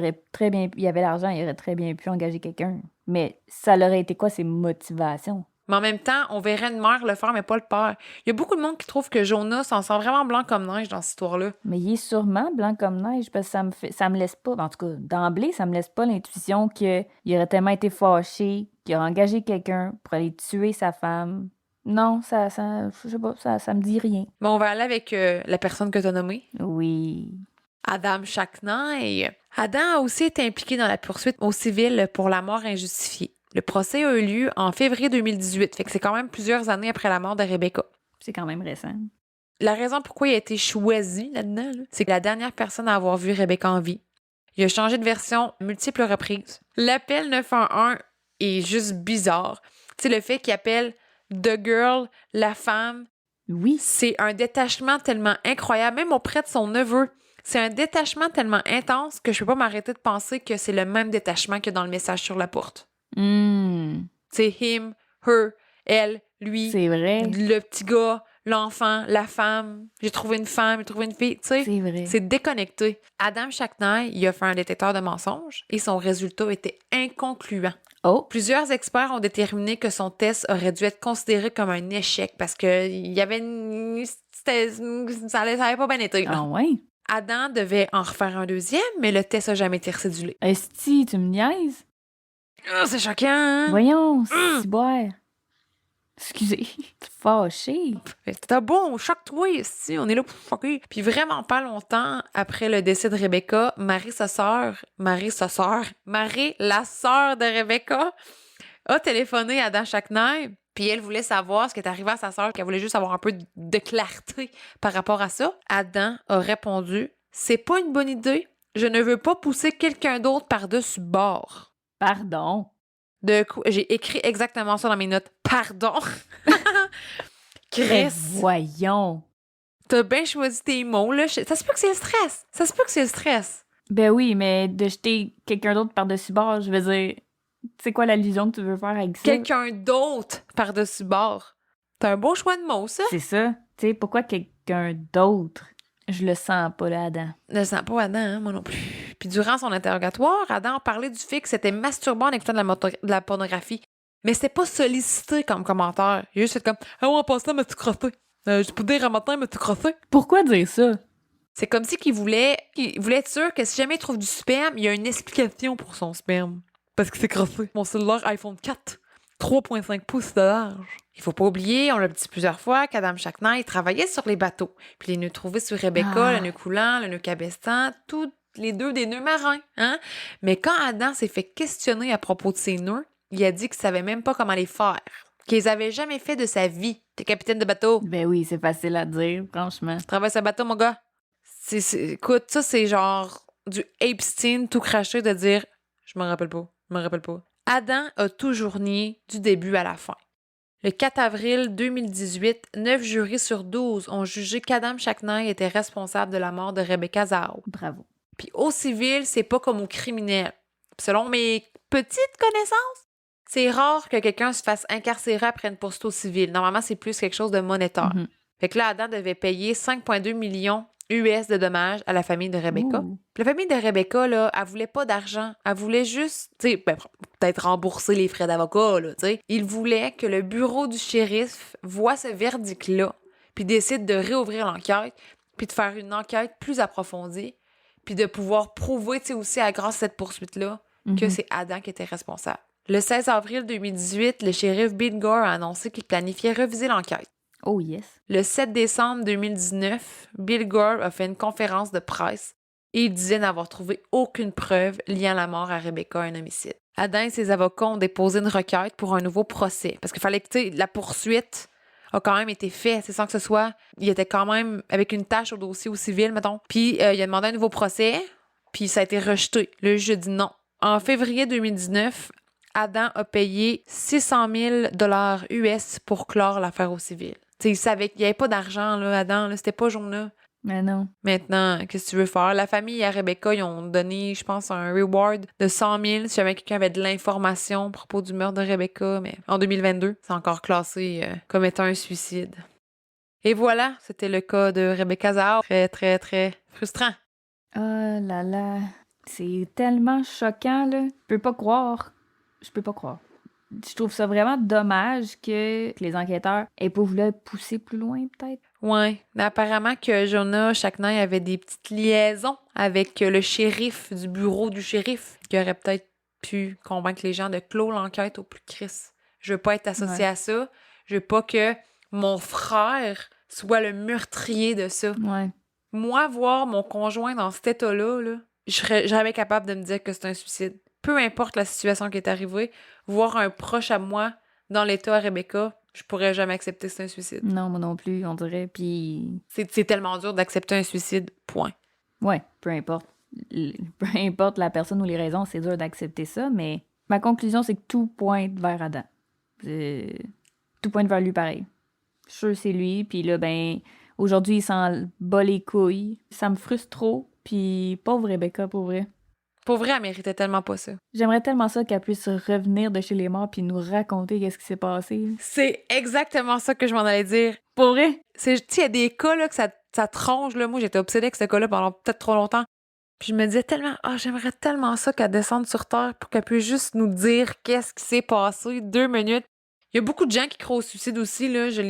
avait l'argent, il aurait très bien pu engager quelqu'un. Mais ça aurait été quoi ses motivations? Mais en même temps, on verrait une mère le faire, mais pas le père. Il y a beaucoup de monde qui trouve que Jonah s'en sent vraiment blanc comme neige dans cette histoire-là. Mais il est sûrement blanc comme neige, parce que ça me laisse pas, en tout cas, d'emblée, ça me laisse pas l'intuition qu'il aurait tellement été fâché, qu'il aurait engagé quelqu'un pour aller tuer sa femme. Non, je sais pas, ça me dit rien. Mais on va aller avec la personne que tu as nommée, Oui. Adam Shacknai. Adam a aussi été impliqué dans la poursuite au civil pour la mort injustifiée. Le procès a eu lieu en février 2018, fait que c'est quand même plusieurs années après la mort de Rebecca. C'est quand même récent. La raison pourquoi il a été choisi là-dedans, c'est que la dernière personne à avoir vu Rebecca en vie. Il a changé de version multiples reprises. L'appel 911 est juste bizarre. Tu sais, le fait qu'il appelle The Girl, la femme, Oui. c'est un détachement tellement incroyable, même auprès de son neveu. C'est un détachement tellement intense que je peux pas m'arrêter de penser que c'est le même détachement que dans le message sur la porte. C'est him, her, elle, lui, C'est vrai. le petit gars, l'enfant, la femme. J'ai trouvé une femme, j'ai trouvé une fille. Tu sais, C'est vrai. c'est déconnecté. Adam Shacknai, il a fait un détecteur de mensonges et son résultat était inconcluant. Oh. Plusieurs experts ont déterminé que son test aurait dû être considéré comme un échec parce que il y avait ça avait pas bien été. Là. Ah ouais? Adam devait en refaire un deuxième, mais le test n'a jamais été recédulé. Esti, tu me niaises? Oh, c'est choquant, hein? Voyons, c'est boire. Excusez, fâché. C'était bon, choque-toi ici, on est là pour choquer. Puis vraiment pas longtemps après le décès de Rebecca, Marie, la sœur de Rebecca, a téléphoné à Adam Shacknai, puis elle voulait savoir ce qui est arrivé à sa sœur, qu'elle voulait juste avoir un peu de clarté par rapport à ça. Adam a répondu « C'est pas une bonne idée, je ne veux pas pousser quelqu'un d'autre par-dessus bord. » Pardon. J'ai écrit exactement ça dans mes notes. Pardon. Mais Chris, voyons. t'as bien choisi tes mots, là. Ça se peut que c'est le stress. Ben oui, mais de jeter quelqu'un d'autre par-dessus bord, je veux dire, c'est quoi l'allusion que tu veux faire avec ça? Quelqu'un d'autre par-dessus bord. T'as un beau choix de mots, ça. C'est ça. Tu sais, pourquoi quelqu'un d'autre? Je le sens pas, là, Adam. Je le sens pas Adam, hein, moi non plus. Puis durant son interrogatoire, Adam parlait du fait que c'était masturbant en écoutant de la pornographie. Mais c'était pas sollicité comme commentaire. Il a juste fait comme « Ah ouais, en passant, m'as-tu crotté? Je peux dire un matin, m'as-tu crotté? » Pourquoi dire ça? C'est comme si qu'il voulait être sûr que si jamais il trouve du sperme, il y a une explication pour son sperme. Parce que c'est crossé. Mon cellulaire iPhone 4, 3,5 pouces de large. Il faut pas oublier, on l'a dit plusieurs fois, qu'Adam Shacknai travaillait sur les bateaux. Puis les nœuds trouvés sur Rebecca, le nœud coulant, le nœud cabestant, tous les deux des nœuds marins. Hein? Mais quand Adam s'est fait questionner à propos de ces nœuds, il a dit qu'il savait même pas comment les faire. Qu'il les avait jamais fait de sa vie. T'es capitaine de bateau. Ben oui, c'est facile à dire, franchement. Travaille sur bateau, mon gars. Écoute, ça, c'est genre du Epstein tout craché de dire « Je me rappelle pas. Adam a toujours nié du début à la fin. Le 4 avril 2018, 9 jurys sur 12 ont jugé qu'Adam Shacknai était responsable de la mort de Rebecca Zao. Bravo. Puis au civil, c'est pas comme au criminel. Selon mes petites connaissances, c'est rare que quelqu'un se fasse incarcérer après une poursuite au civil. Normalement, c'est plus quelque chose de monétaire. Mhm. Fait que là, Adam devait payer 5,2 millions US de dommages à la famille de Rebecca. Ouh. Puis la famille de Rebecca, là, elle voulait pas d'argent. Elle voulait juste, tu sais, peut-être rembourser les frais d'avocat, là, tu sais. Il voulait que le bureau du shérif voit ce verdict-là, puis décide de réouvrir l'enquête, puis de faire une enquête plus approfondie, puis de pouvoir prouver, tu sais, aussi, grâce à cette poursuite-là, que c'est Adam qui était responsable. Le 16 avril 2018, le shérif Bill Gore a annoncé qu'il planifiait réviser l'enquête. Oh yes. Le 7 décembre 2019, Bill Gore a fait une conférence de presse et il disait n'avoir trouvé aucune preuve liant la mort à Rebecca à un homicide. Adam et ses avocats ont déposé une requête pour un nouveau procès parce qu'il fallait que, tu sais, la poursuite a quand même été fait, c'est sans que ce soit... Il était quand même avec une tâche au dossier au civil, mettons. Puis il a demandé un nouveau procès, puis ça a été rejeté. Le juge a dit non. En février 2019, Adam a payé 600 000 $ US pour clore l'affaire au civil. Tu sais, il savait qu'il n'y avait pas d'argent, là, Adam, là, c'était pas Jonah. Mais non. Maintenant, qu'est-ce que tu veux faire? La famille à Rebecca, ils ont donné, je pense, un reward de 100 000 si jamais quelqu'un avait de l'information à propos du meurtre de Rebecca, mais en 2022, c'est encore classé comme étant un suicide. Et voilà, c'était le cas de Rebecca Zahar. Très, très, très frustrant. Oh là là. C'est tellement choquant, là. Je peux pas croire. Je trouve ça vraiment dommage que les enquêteurs aient pas voulu pousser plus loin, peut-être. Ouais, mais apparemment que Jonah Chaknay avait des petites liaisons avec le shérif du bureau du shérif qui aurait peut-être pu convaincre les gens de clore l'enquête au plus crisse. Je veux pas être associée à ça. Je veux pas que mon frère soit le meurtrier de ça. Ouais. Moi, voir mon conjoint dans cet état-là, là, je serais jamais capable de me dire que c'est un suicide. Peu importe la situation qui est arrivée, voir un proche à moi dans l'état à Rebecca, je pourrais jamais accepter que c'est un suicide. Non, moi non plus, on dirait. Puis. C'est tellement dur d'accepter un suicide, point. Ouais, peu importe. Peu importe la personne ou les raisons, c'est dur d'accepter ça, mais ma conclusion, c'est que tout pointe vers Adam. Tout pointe vers lui pareil. Je suis sûre que c'est lui, puis là, ben, aujourd'hui, il s'en bat les couilles. Ça me frustre trop, puis pauvre Rebecca, pour vrai. Pour vrai, elle méritait tellement pas ça. J'aimerais tellement ça qu'elle puisse revenir de chez les morts puis nous raconter qu'est-ce qui s'est passé. C'est exactement ça que je m'en allais dire. Pour vrai? Tu sais, il y a des cas là, que ça tronche. Là. Moi, j'étais obsédée avec ce cas-là pendant peut-être trop longtemps. Puis je me disais tellement, j'aimerais tellement ça qu'elle descende sur Terre pour qu'elle puisse juste nous dire qu'est-ce qui s'est passé 2 minutes. Il y a beaucoup de gens qui croient au suicide aussi. Là. J'ai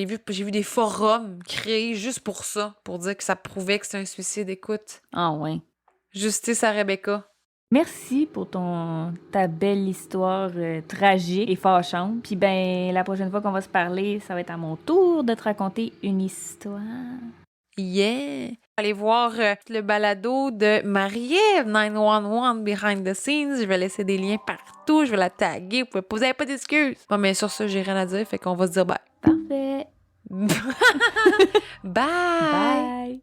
vu des forums créés juste pour ça, pour dire que ça prouvait que c'est un suicide. Écoute, Ah ouais. justice à Rebecca. Merci pour ta belle histoire tragique et fâchante. Puis ben, la prochaine fois qu'on va se parler, ça va être à mon tour de te raconter une histoire. Yeah! Allez voir le balado de Marie-Ève 911 Behind the Scenes. Je vais laisser des liens partout. Je vais la taguer. Vous n'avez pas d'excuses. Bon, mais sur ça, j'ai rien à dire. Fait qu'on va se dire bye. Parfait. Bye! Bye.